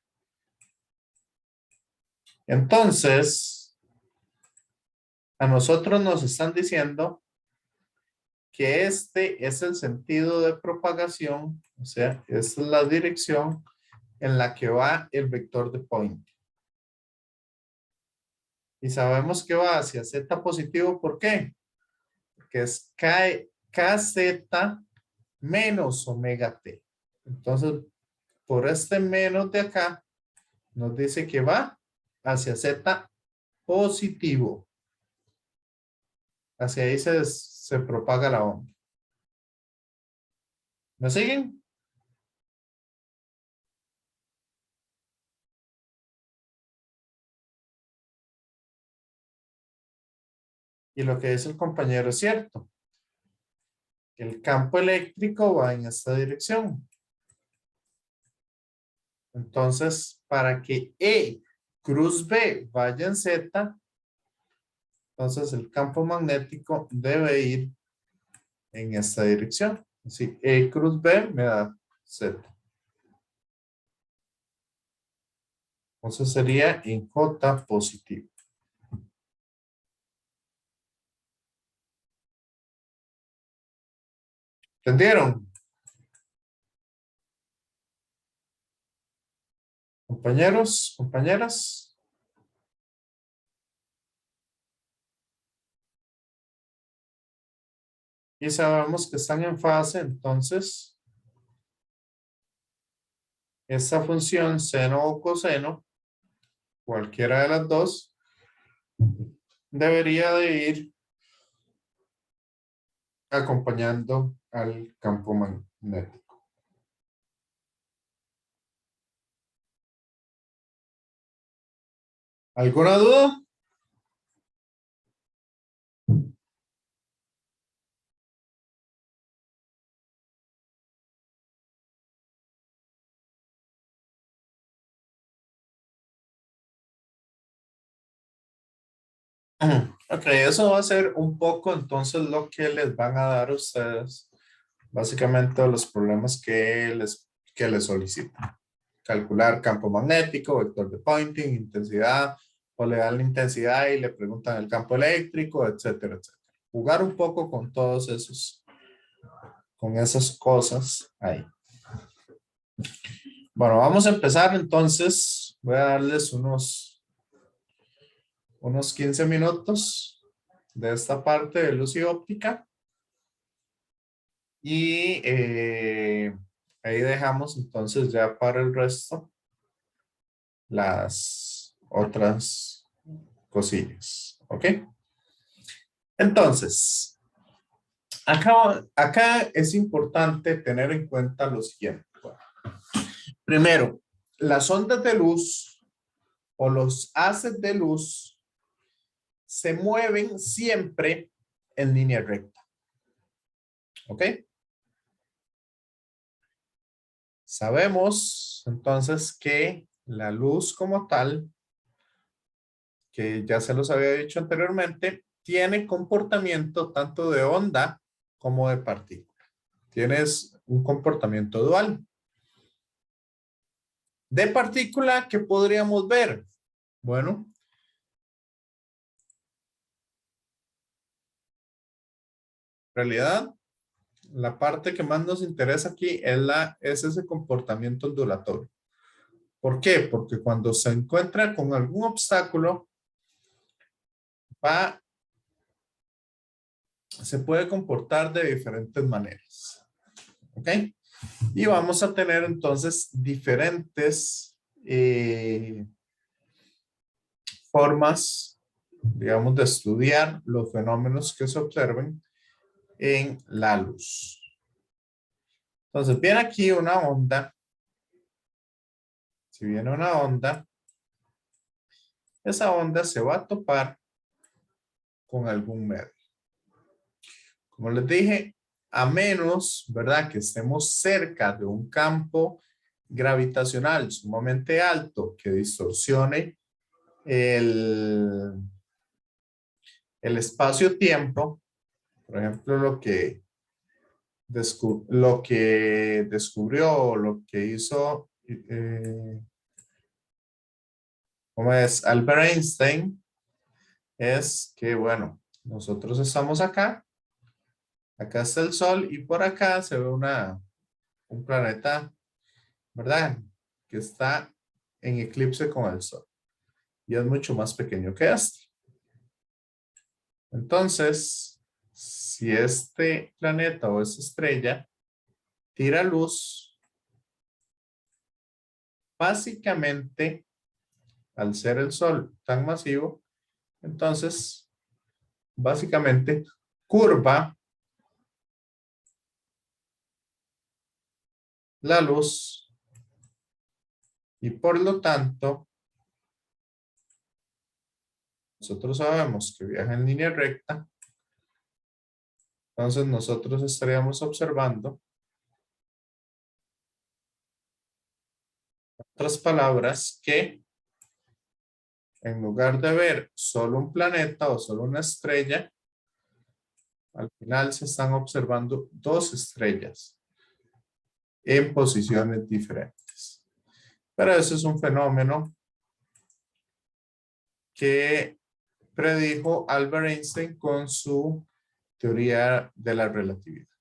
[SPEAKER 1] Entonces, a nosotros nos están diciendo que este es el sentido de propagación, o sea, esta es la dirección en la que va el vector de Point. Y sabemos que va hacia Z positivo, ¿por qué? Porque es KZ menos omega T. Entonces, por este menos de acá, nos dice que va hacia Z positivo. Hacia ahí se propaga la onda. ¿Me siguen? Y lo que dice el compañero es cierto. El campo eléctrico va en esta dirección. Entonces, para que E cruz B vaya en Z, entonces el campo magnético debe ir en esta dirección. Así, E cruz B me da Z. Entonces sería en J positivo. ¿Entendieron? Compañeros, compañeras. Y sabemos que están en fase, entonces esta función seno o coseno, cualquiera de las dos, debería de ir acompañando al campo magnético. ¿Alguna duda? Ok, eso va a ser un poco entonces lo que les van a dar a ustedes, básicamente los problemas que les solicitan. Calcular campo magnético, vector de Poynting, intensidad, o le dan la intensidad y le preguntan el campo eléctrico, etcétera, etcétera. Jugar un poco con todos esos, con esas cosas ahí. Bueno, vamos a empezar entonces. Voy a darles unos 15 minutos de esta parte de luz y óptica. Y ahí dejamos entonces ya para el resto las otras cosillas. ¿Ok? Entonces, acá es importante tener en cuenta lo siguiente. Primero, las ondas de luz o los haces de luz se mueven siempre en línea recta. ¿Ok? Sabemos entonces que la luz como tal, que ya se los había dicho anteriormente, tiene comportamiento tanto de onda como de partícula. Tienes un comportamiento dual. De partícula, ¿qué podríamos ver? Bueno, realidad, la parte que más nos interesa aquí es ese comportamiento ondulatorio. ¿Por qué? Porque cuando se encuentra con algún obstáculo, se puede comportar de diferentes maneras. ¿Ok? Y vamos a tener entonces diferentes formas, digamos, de estudiar los fenómenos que se observen en la luz. Entonces, viene aquí una onda. Si viene una onda, esa onda se va a topar con algún medio. Como les dije, a menos, ¿verdad?, que estemos cerca de un campo gravitacional sumamente alto que distorsione el espacio-tiempo, por ejemplo, lo que descubrió, lo que hizo, ¿cómo es? Albert Einstein, es que, bueno, nosotros estamos acá está el Sol y por acá se ve un planeta, ¿verdad?, que está en eclipse con el Sol y es mucho más pequeño que este. Entonces, si este planeta o esa estrella tira luz, básicamente, al ser el Sol tan masivo, entonces, básicamente, curva la luz y por lo tanto, nosotros sabemos que viaja en línea recta. Entonces nosotros estaríamos observando, en otras palabras, que en lugar de ver solo un planeta o solo una estrella, al final se están observando dos estrellas en posiciones diferentes. Pero eso es un fenómeno que predijo Albert Einstein con su teoría de la relatividad.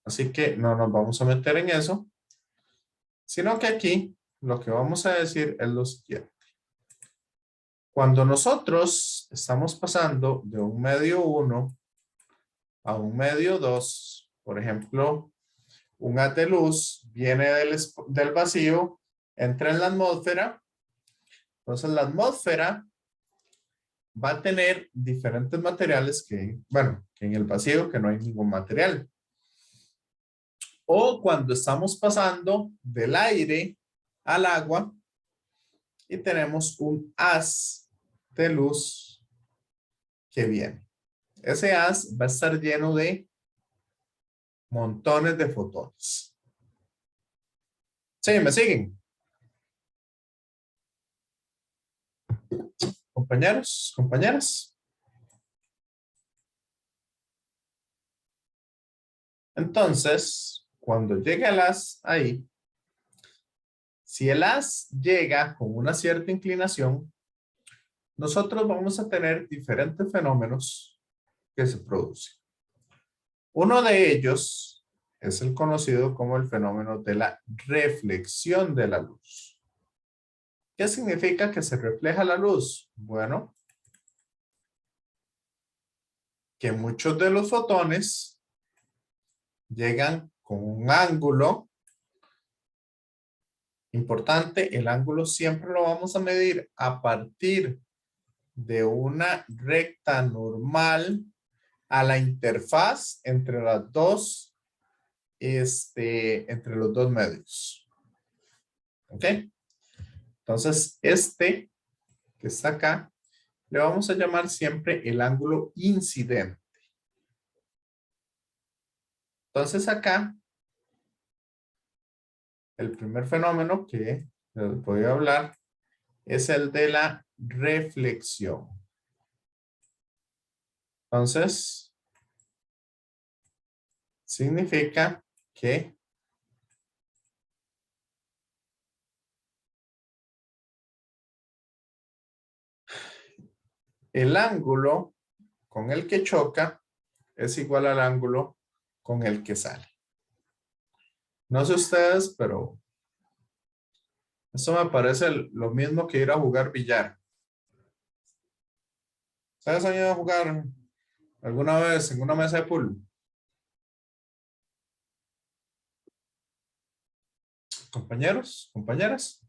[SPEAKER 1] Así que no nos vamos a meter en eso, sino que aquí lo que vamos a decir es lo siguiente. Cuando nosotros estamos pasando de un medio 1 a un medio 2, por ejemplo, un haz de luz viene del vacío, entra en la atmósfera, entonces la atmósfera va a tener diferentes materiales que en el vacío que no hay ningún material. O cuando estamos pasando del aire al agua y tenemos un haz de luz que viene. Ese haz va a estar lleno de montones de fotones. Sí, ¿me siguen? Compañeros, compañeras. Entonces, cuando llega el haz ahí, si el haz llega con una cierta inclinación, nosotros vamos a tener diferentes fenómenos que se producen. Uno de ellos es el conocido como el fenómeno de la reflexión de la luz. ¿Qué significa que se refleja la luz? Bueno, que muchos de los fotones llegan con un ángulo importante. El ángulo siempre lo vamos a medir a partir de una recta normal a la interfaz entre las dos, entre los dos medios. ¿Ok? Entonces, que está acá, le vamos a llamar siempre el ángulo incidente. Entonces, acá, el primer fenómeno que les voy a hablar es el de la reflexión. Entonces, significa que el ángulo con el que choca es igual al ángulo con el que sale. No sé ustedes, pero esto me parece lo mismo que ir a jugar billar. ¿Ustedes han ido a jugar alguna vez en una mesa de pool? Compañeros, compañeras.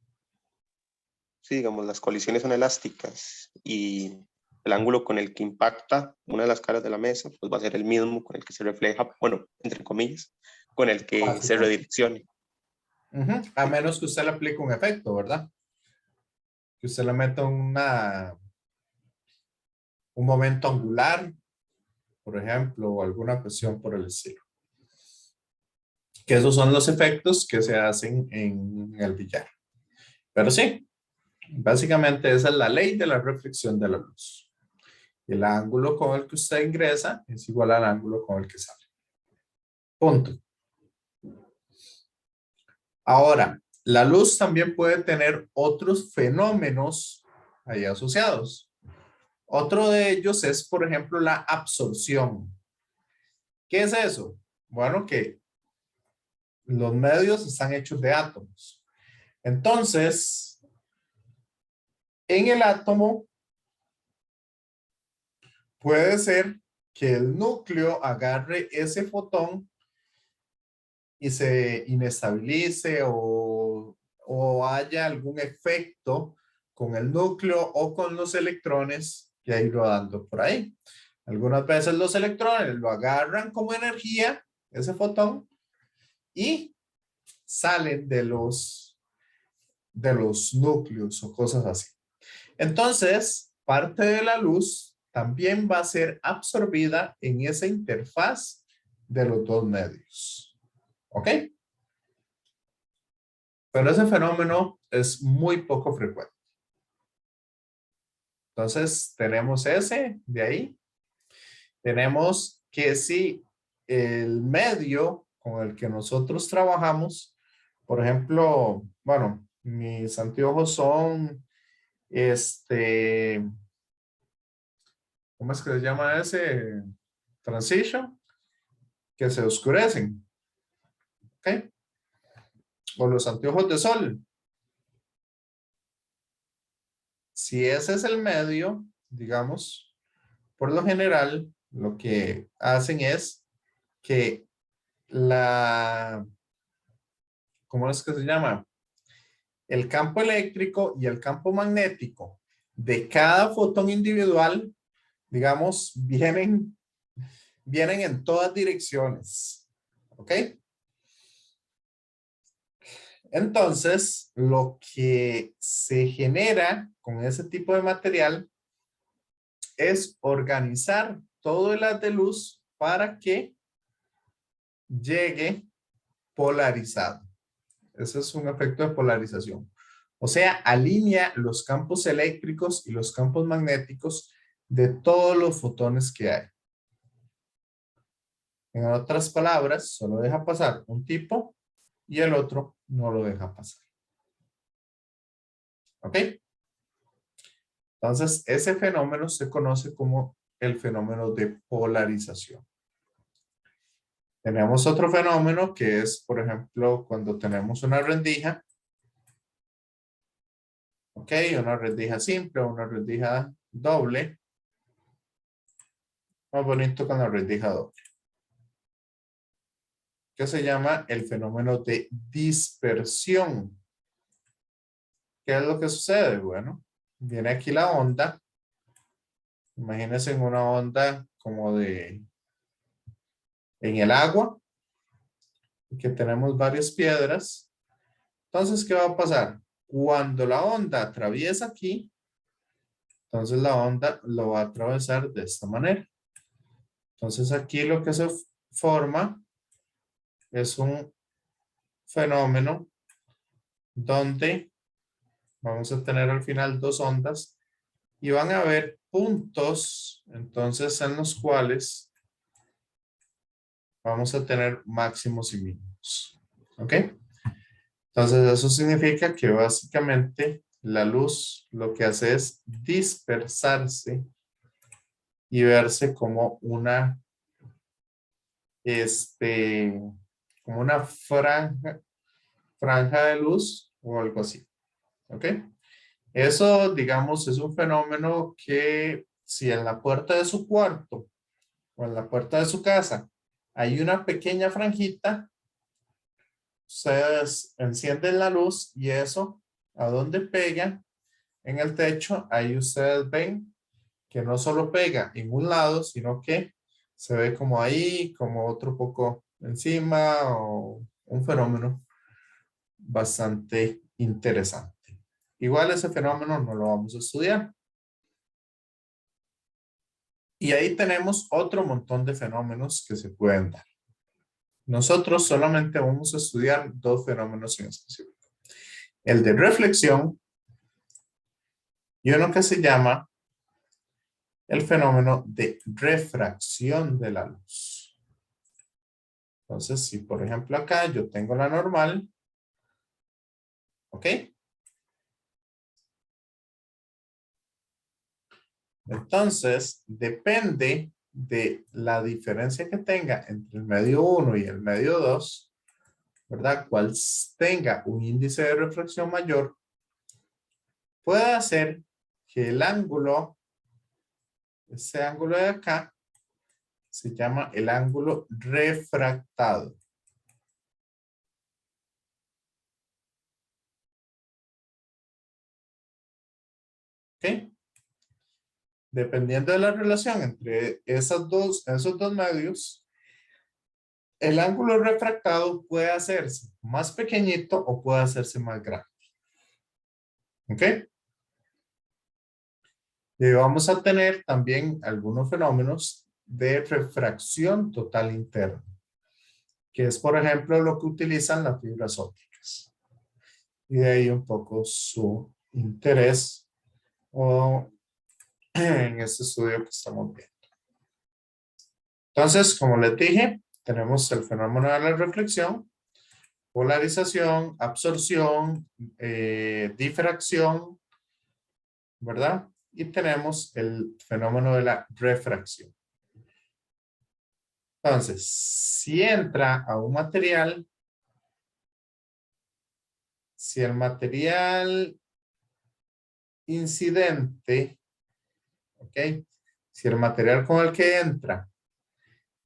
[SPEAKER 6] Sí, digamos, las colisiones son elásticas y el ángulo con el que impacta una de las caras de la mesa pues va a ser el mismo con el que se refleja, bueno, entre comillas, con el que se redireccione.
[SPEAKER 1] A menos que usted le aplique un efecto, ¿verdad? Que usted le meta un momento angular, por ejemplo, o alguna cuestión por el estilo. Que esos son los efectos que se hacen en el billar. Pero sí, básicamente esa es la ley de la reflexión de la luz. El ángulo con el que usted ingresa es igual al ángulo con el que sale. Punto. Ahora, la luz también puede tener otros fenómenos ahí asociados. Otro de ellos es, por ejemplo, la absorción. ¿Qué es eso? Bueno, que los medios están hechos de átomos. Entonces, en el átomo puede ser que el núcleo agarre ese fotón y se inestabilice o haya algún efecto con el núcleo o con los electrones que hay rodando por ahí. Algunas veces los electrones lo agarran como energía, ese fotón, y salen de los núcleos o cosas así. Entonces, parte de la luz también va a ser absorbida en esa interfaz de los dos medios. ¿Ok? Pero ese fenómeno es muy poco frecuente. Entonces, tenemos ese de ahí. Tenemos que si el medio con el que nosotros trabajamos, por ejemplo, bueno, mis anteojos son, ¿cómo es que se llama ese? Transition, que se oscurecen. ¿Ok? O los anteojos de sol. Si ese es el medio, digamos, por lo general, lo que hacen es que ¿cómo es que se llama? El campo eléctrico y el campo magnético de cada fotón individual, digamos, vienen en todas direcciones. ¿Ok? Entonces, lo que se genera con ese tipo de material es organizar todo el haz de luz para que llegue polarizado. Ese es un efecto de polarización. O sea, alinea los campos eléctricos y los campos magnéticos de todos los fotones que hay. En otras palabras, solo deja pasar un tipo y el otro no lo deja pasar. ¿Ok? Entonces, ese fenómeno se conoce como el fenómeno de polarización. Tenemos otro fenómeno que es, por ejemplo, cuando tenemos una rendija. Ok, una rendija simple o una rendija doble. Más bonito con la rendija doble. Que se llama el fenómeno de dispersión. ¿Qué es lo que sucede? Bueno, viene aquí la onda. Imagínense en una onda como en el agua. Que tenemos varias piedras. Entonces, ¿qué va a pasar? Cuando la onda atraviesa aquí, entonces la onda lo va a atravesar de esta manera. Entonces aquí lo que se forma es un fenómeno donde vamos a tener al final dos ondas y van a haber puntos entonces en los cuales vamos a tener máximos y mínimos. ¿Ok? Entonces eso significa que básicamente la luz lo que hace es dispersarse y verse como una como una franja de luz o algo así. ¿Ok? Eso, digamos, es un fenómeno que si en la puerta de su cuarto o en la puerta de su casa hay una pequeña franjita, ustedes encienden la luz y eso, ¿a dónde pega? En el techo, ahí ustedes ven que no solo pega en un lado, sino que se ve como ahí, como otro poco encima, o un fenómeno bastante interesante. Igual ese fenómeno no lo vamos a estudiar. Y ahí tenemos otro montón de fenómenos que se pueden dar. Nosotros solamente vamos a estudiar dos fenómenos en específico. El de reflexión y uno que se llama el fenómeno de refracción de la luz. Entonces, si por ejemplo acá yo tengo la normal, ¿ok? Entonces, depende de la diferencia que tenga entre el medio 1 y el medio 2, ¿verdad? Cual tenga un índice de refracción mayor, puede hacer que el ángulo, ese ángulo de acá, se llama el ángulo refractado. ¿Ok? Dependiendo de la relación entre esos dos medios, el ángulo refractado puede hacerse más pequeñito o puede hacerse más grande. ¿Ok? Y vamos a tener también algunos fenómenos de refracción total interna, que es, por ejemplo, lo que utilizan las fibras ópticas. Y de ahí un poco su interés en este estudio que estamos viendo. Entonces, como les dije, tenemos el fenómeno de la reflexión, polarización, absorción, difracción, ¿verdad? Y tenemos el fenómeno de la refracción. Entonces, si entra a un material, si el material incidente, ¿ok? Si el material con el que entra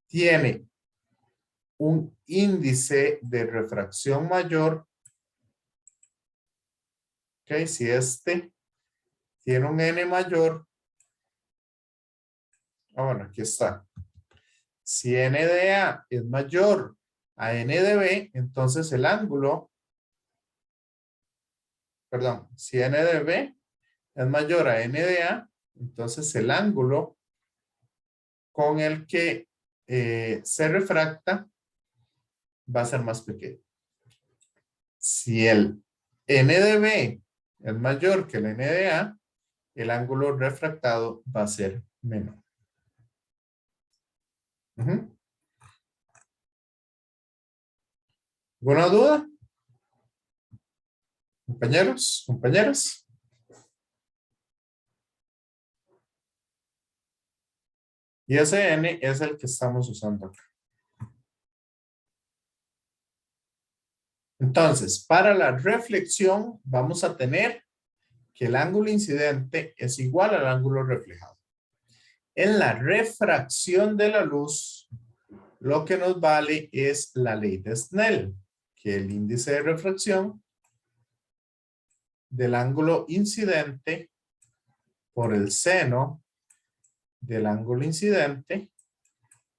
[SPEAKER 1] tiene un índice de refracción mayor, ¿ok? Si este tiene un N mayor, bueno, aquí está. Si N de A es mayor a N de B, entonces el ángulo, perdón, si N de B es mayor a N de A, entonces el ángulo con el que se refracta va a ser más pequeño. Si el N de B es mayor que el N de A, el ángulo refractado va a ser menor. ¿Alguna duda? Compañeros, compañeras. Y ese N es el que estamos usando acá. Entonces, para la reflexión vamos a tener que el ángulo incidente es igual al ángulo reflejado. En la refracción de la luz, lo que nos vale es la ley de Snell, que el índice de refracción del ángulo incidente por el seno del ángulo incidente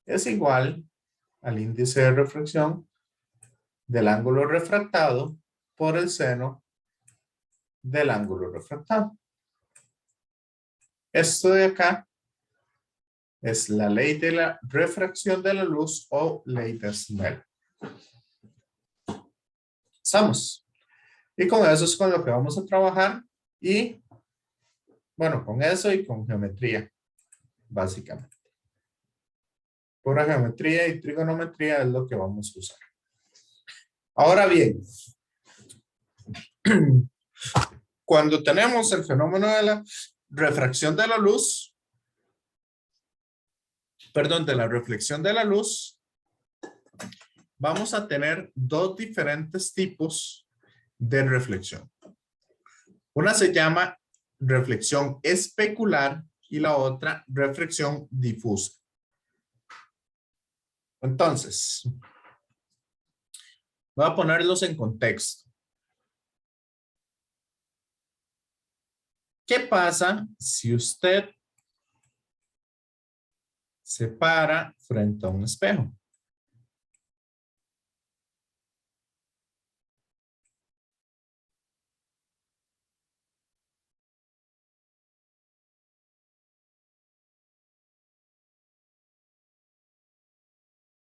[SPEAKER 1] es igual al índice de refracción del ángulo refractado por el seno del ángulo refractado. Esto de acá es la ley de la refracción de la luz o ley de Snell. ¿Estamos? Y con eso es con lo que vamos a trabajar y, bueno, con eso y con geometría, básicamente. Pura geometría y trigonometría es lo que vamos a usar. Ahora bien, cuando tenemos el fenómeno de la refracción de la luz, perdón, de la reflexión de la luz, vamos a tener dos diferentes tipos de reflexión. Una se llama reflexión especular y la otra reflexión difusa. Entonces, voy a ponerlos en contexto. ¿Qué pasa si usted se para frente a un espejo?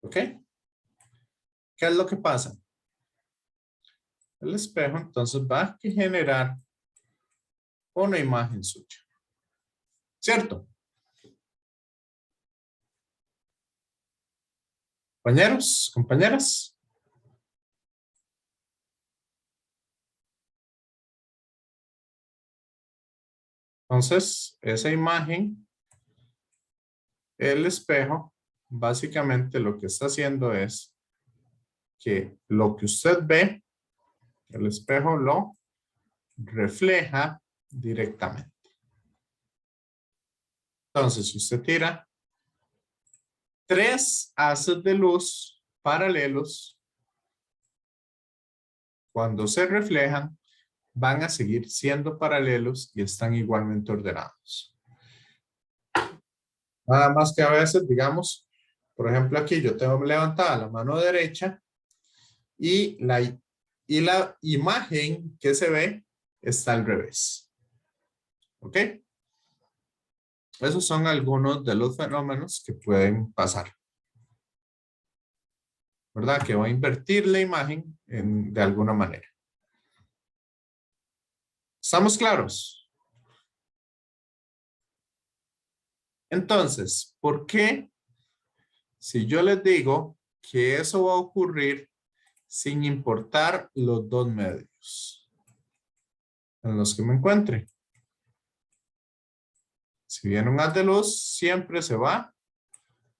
[SPEAKER 1] ¿Ok? ¿Qué es lo que pasa? El espejo entonces va a generar una imagen suya. ¿Cierto? Compañeros, compañeras. Entonces, esa imagen, el espejo, básicamente lo que está haciendo es que lo que usted ve, el espejo lo refleja directamente. Entonces, si usted tira 3 haces de luz paralelos, cuando se reflejan, van a seguir siendo paralelos y están igualmente ordenados. Nada más que a veces, digamos, por ejemplo, aquí yo tengo levantada la mano derecha y la imagen que se ve está al revés. ¿Ok? Esos son algunos de los fenómenos que pueden pasar. ¿Verdad? Que va a invertir la imagen de alguna manera. ¿Estamos claros? Entonces, ¿por qué si yo les digo que eso va a ocurrir sin importar los dos medios en los que me encuentre? Si viene un haz de luz, siempre se va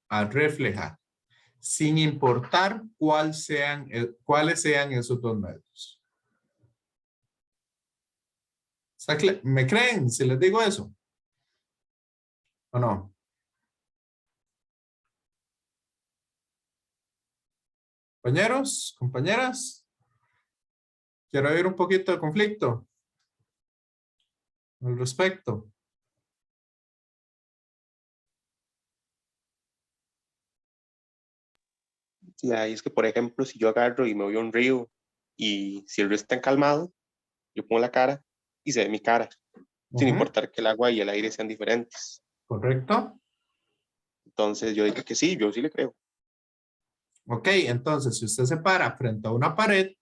[SPEAKER 1] a reflejar, sin importar cuáles sean esos dos medios. ¿Me creen si les digo eso? ¿O no? Compañeros, compañeras, quiero oír un poquito de conflicto al respecto.
[SPEAKER 6] Y ahí es que, por ejemplo, si yo agarro y me voy a un río y si el río está calmado, yo pongo la cara y se ve mi cara, sin importar que el agua y el aire sean diferentes.
[SPEAKER 1] ¿Correcto?
[SPEAKER 6] Entonces yo digo que sí, yo sí le creo.
[SPEAKER 1] Ok, entonces si usted se para frente a una pared,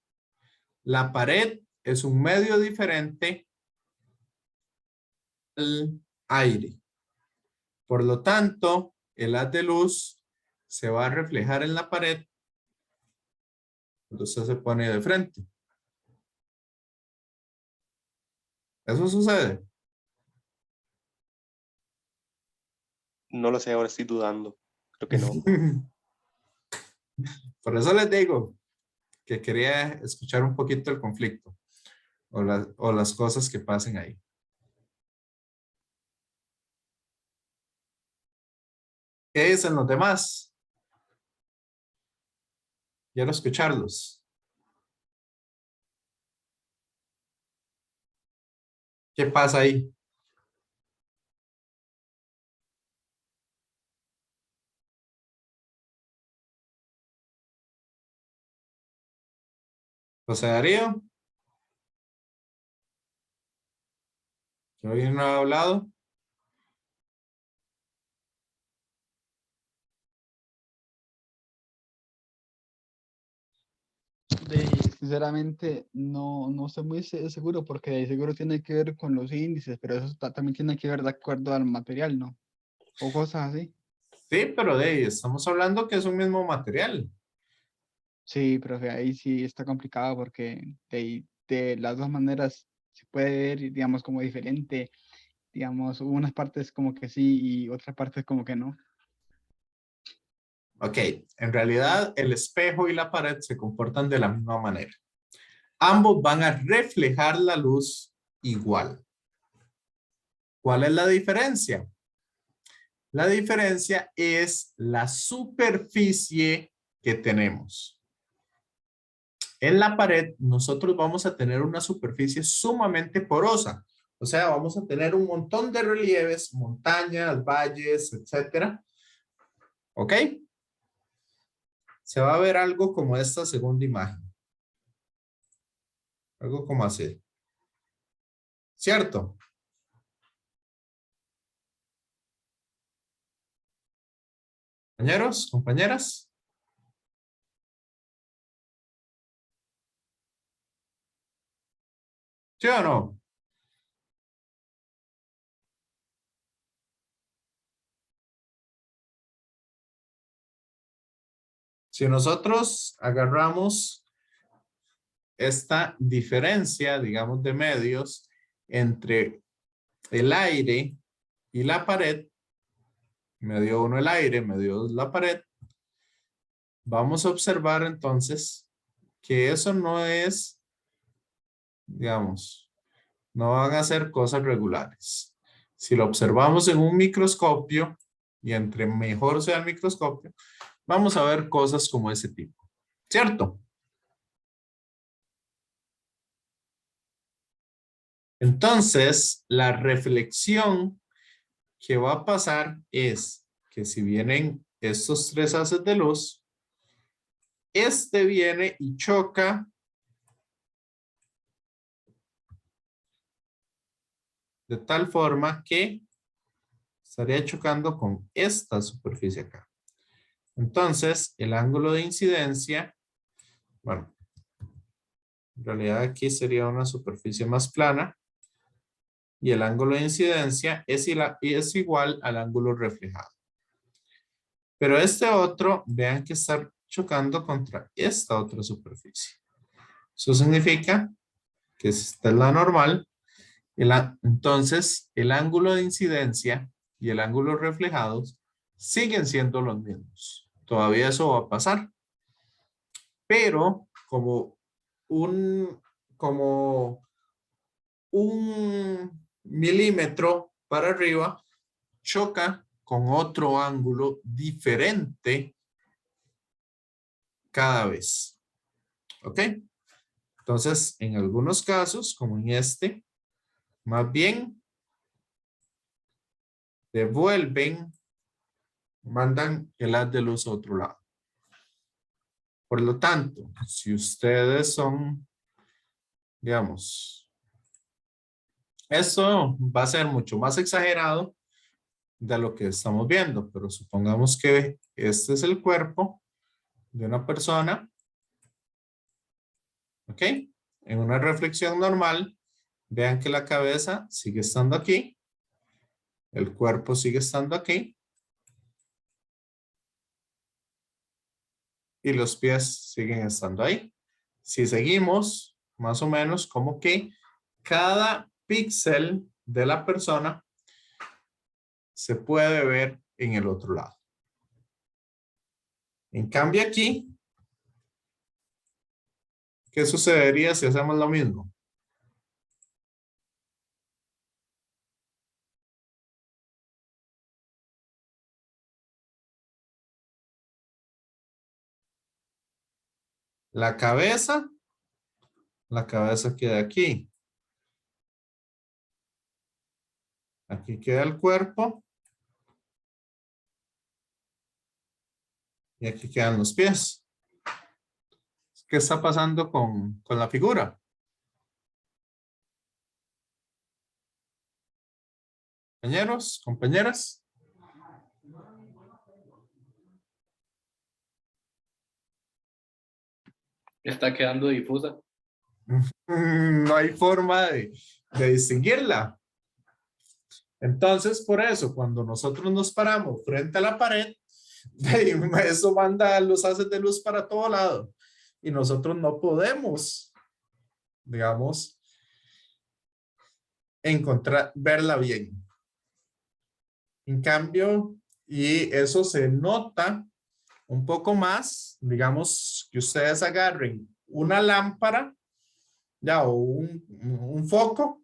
[SPEAKER 1] la pared es un medio diferente al aire. Por lo tanto, el haz de luz se va a reflejar en la pared cuando usted se pone de frente. ¿Eso sucede?
[SPEAKER 6] No lo sé, ahora estoy dudando. Creo que no.
[SPEAKER 1] Por eso les digo que quería escuchar un poquito el conflicto o las cosas que pasen ahí. ¿Qué dicen los demás? Quiero escucharlos. ¿Qué pasa ahí? José Darío, que hoy no ha hablado.
[SPEAKER 5] Sinceramente, no estoy muy seguro porque de seguro tiene que ver con los índices, pero eso también tiene que ver de acuerdo al material, ¿no? O cosas así.
[SPEAKER 1] Sí, pero de ahí estamos hablando que es un mismo material.
[SPEAKER 5] Sí, profe, ahí sí está complicado porque de las dos maneras se puede ver, digamos, como diferente. Digamos, unas partes como que sí y otras partes como que no.
[SPEAKER 1] Ok, en realidad el espejo y la pared se comportan de la misma manera. Ambos van a reflejar la luz igual. ¿Cuál es la diferencia? La diferencia es la superficie que tenemos. En la pared nosotros vamos a tener una superficie sumamente porosa. O sea, vamos a tener un montón de relieves, montañas, valles, etcétera. ¿Ok? Se va a ver algo como esta segunda imagen. Algo como así. ¿Cierto? Compañeros, compañeras. ¿Sí o no? Si nosotros agarramos esta diferencia, digamos, de medios entre el aire y la pared, medio 1 el aire, medio 2 la pared, vamos a observar entonces que eso no es, digamos, no van a ser cosas regulares. Si lo observamos en un microscopio, y entre mejor sea el microscopio, vamos a ver cosas como ese tipo. ¿Cierto? Entonces, la reflexión que va a pasar es que si vienen estos 3 haces de luz, este viene y choca de tal forma que estaría chocando con esta superficie acá. Entonces, el ángulo de incidencia, bueno, en realidad aquí sería una superficie más plana y el ángulo de incidencia es igual al ángulo reflejado. Pero este otro, vean que está chocando contra esta otra superficie. Eso significa que esta es la normal. Entonces, el ángulo de incidencia y el ángulo reflejados siguen siendo los mismos. Todavía eso va a pasar. Pero como un milímetro para arriba choca con otro ángulo diferente cada vez. ¿Ok? Entonces, en algunos casos, como en este, más bien devuelven, mandan el haz de luz a otro lado. Por lo tanto, si ustedes son, digamos, esto va a ser mucho más exagerado de lo que estamos viendo, pero supongamos que este es el cuerpo de una persona, ¿ok? En una reflexión normal, vean que la cabeza sigue estando aquí, el cuerpo sigue estando aquí, y los pies siguen estando ahí. Si seguimos, más o menos como que cada píxel de la persona se puede ver en el otro lado. En cambio aquí, ¿qué sucedería si hacemos lo mismo? La cabeza queda aquí. Aquí queda el cuerpo. Y aquí quedan los pies. ¿Qué está pasando con la figura? Compañeros, compañeras.
[SPEAKER 4] Está quedando difusa.
[SPEAKER 1] No hay forma de distinguirla. Entonces, por eso, cuando nosotros nos paramos frente a la pared, eso manda los haces de luz para todo lado. Y nosotros no podemos, digamos, verla bien. En cambio, y eso se nota un poco más, digamos que ustedes agarren una lámpara, ya, o un foco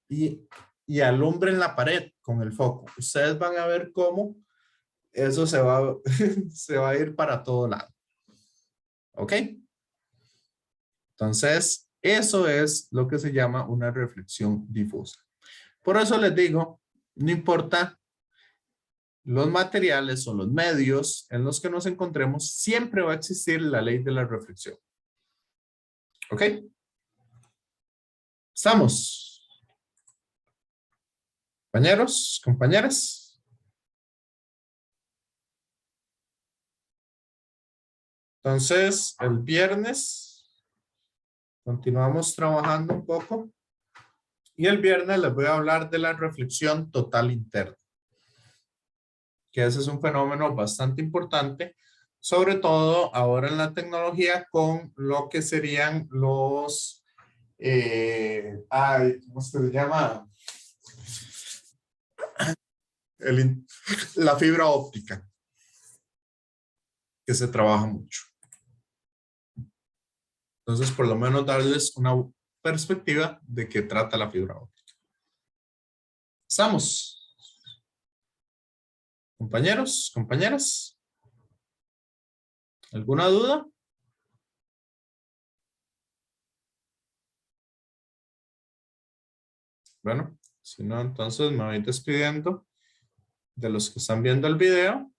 [SPEAKER 1] y alumbren la pared con el foco. Ustedes van a ver cómo eso se va, se va a ir para todo lado. ¿Ok? Entonces, eso es lo que se llama una reflexión difusa. Por eso les digo, no importa los materiales o los medios en los que nos encontremos, siempre va a existir la ley de la reflexión. ¿Ok? ¿Estamos? Compañeros, compañeras. Entonces, el viernes continuamos trabajando un poco. Y el viernes les voy a hablar de la reflexión total interna. Que ese es un fenómeno bastante importante, sobre todo ahora en la tecnología con lo que serían los, ¿cómo se llama? La fibra óptica, que se trabaja mucho. Entonces, por lo menos darles una perspectiva de qué trata la fibra óptica. ¿Estamos? Compañeros, compañeras. ¿Alguna duda? Bueno, si no, entonces me voy despidiendo de los que están viendo el video.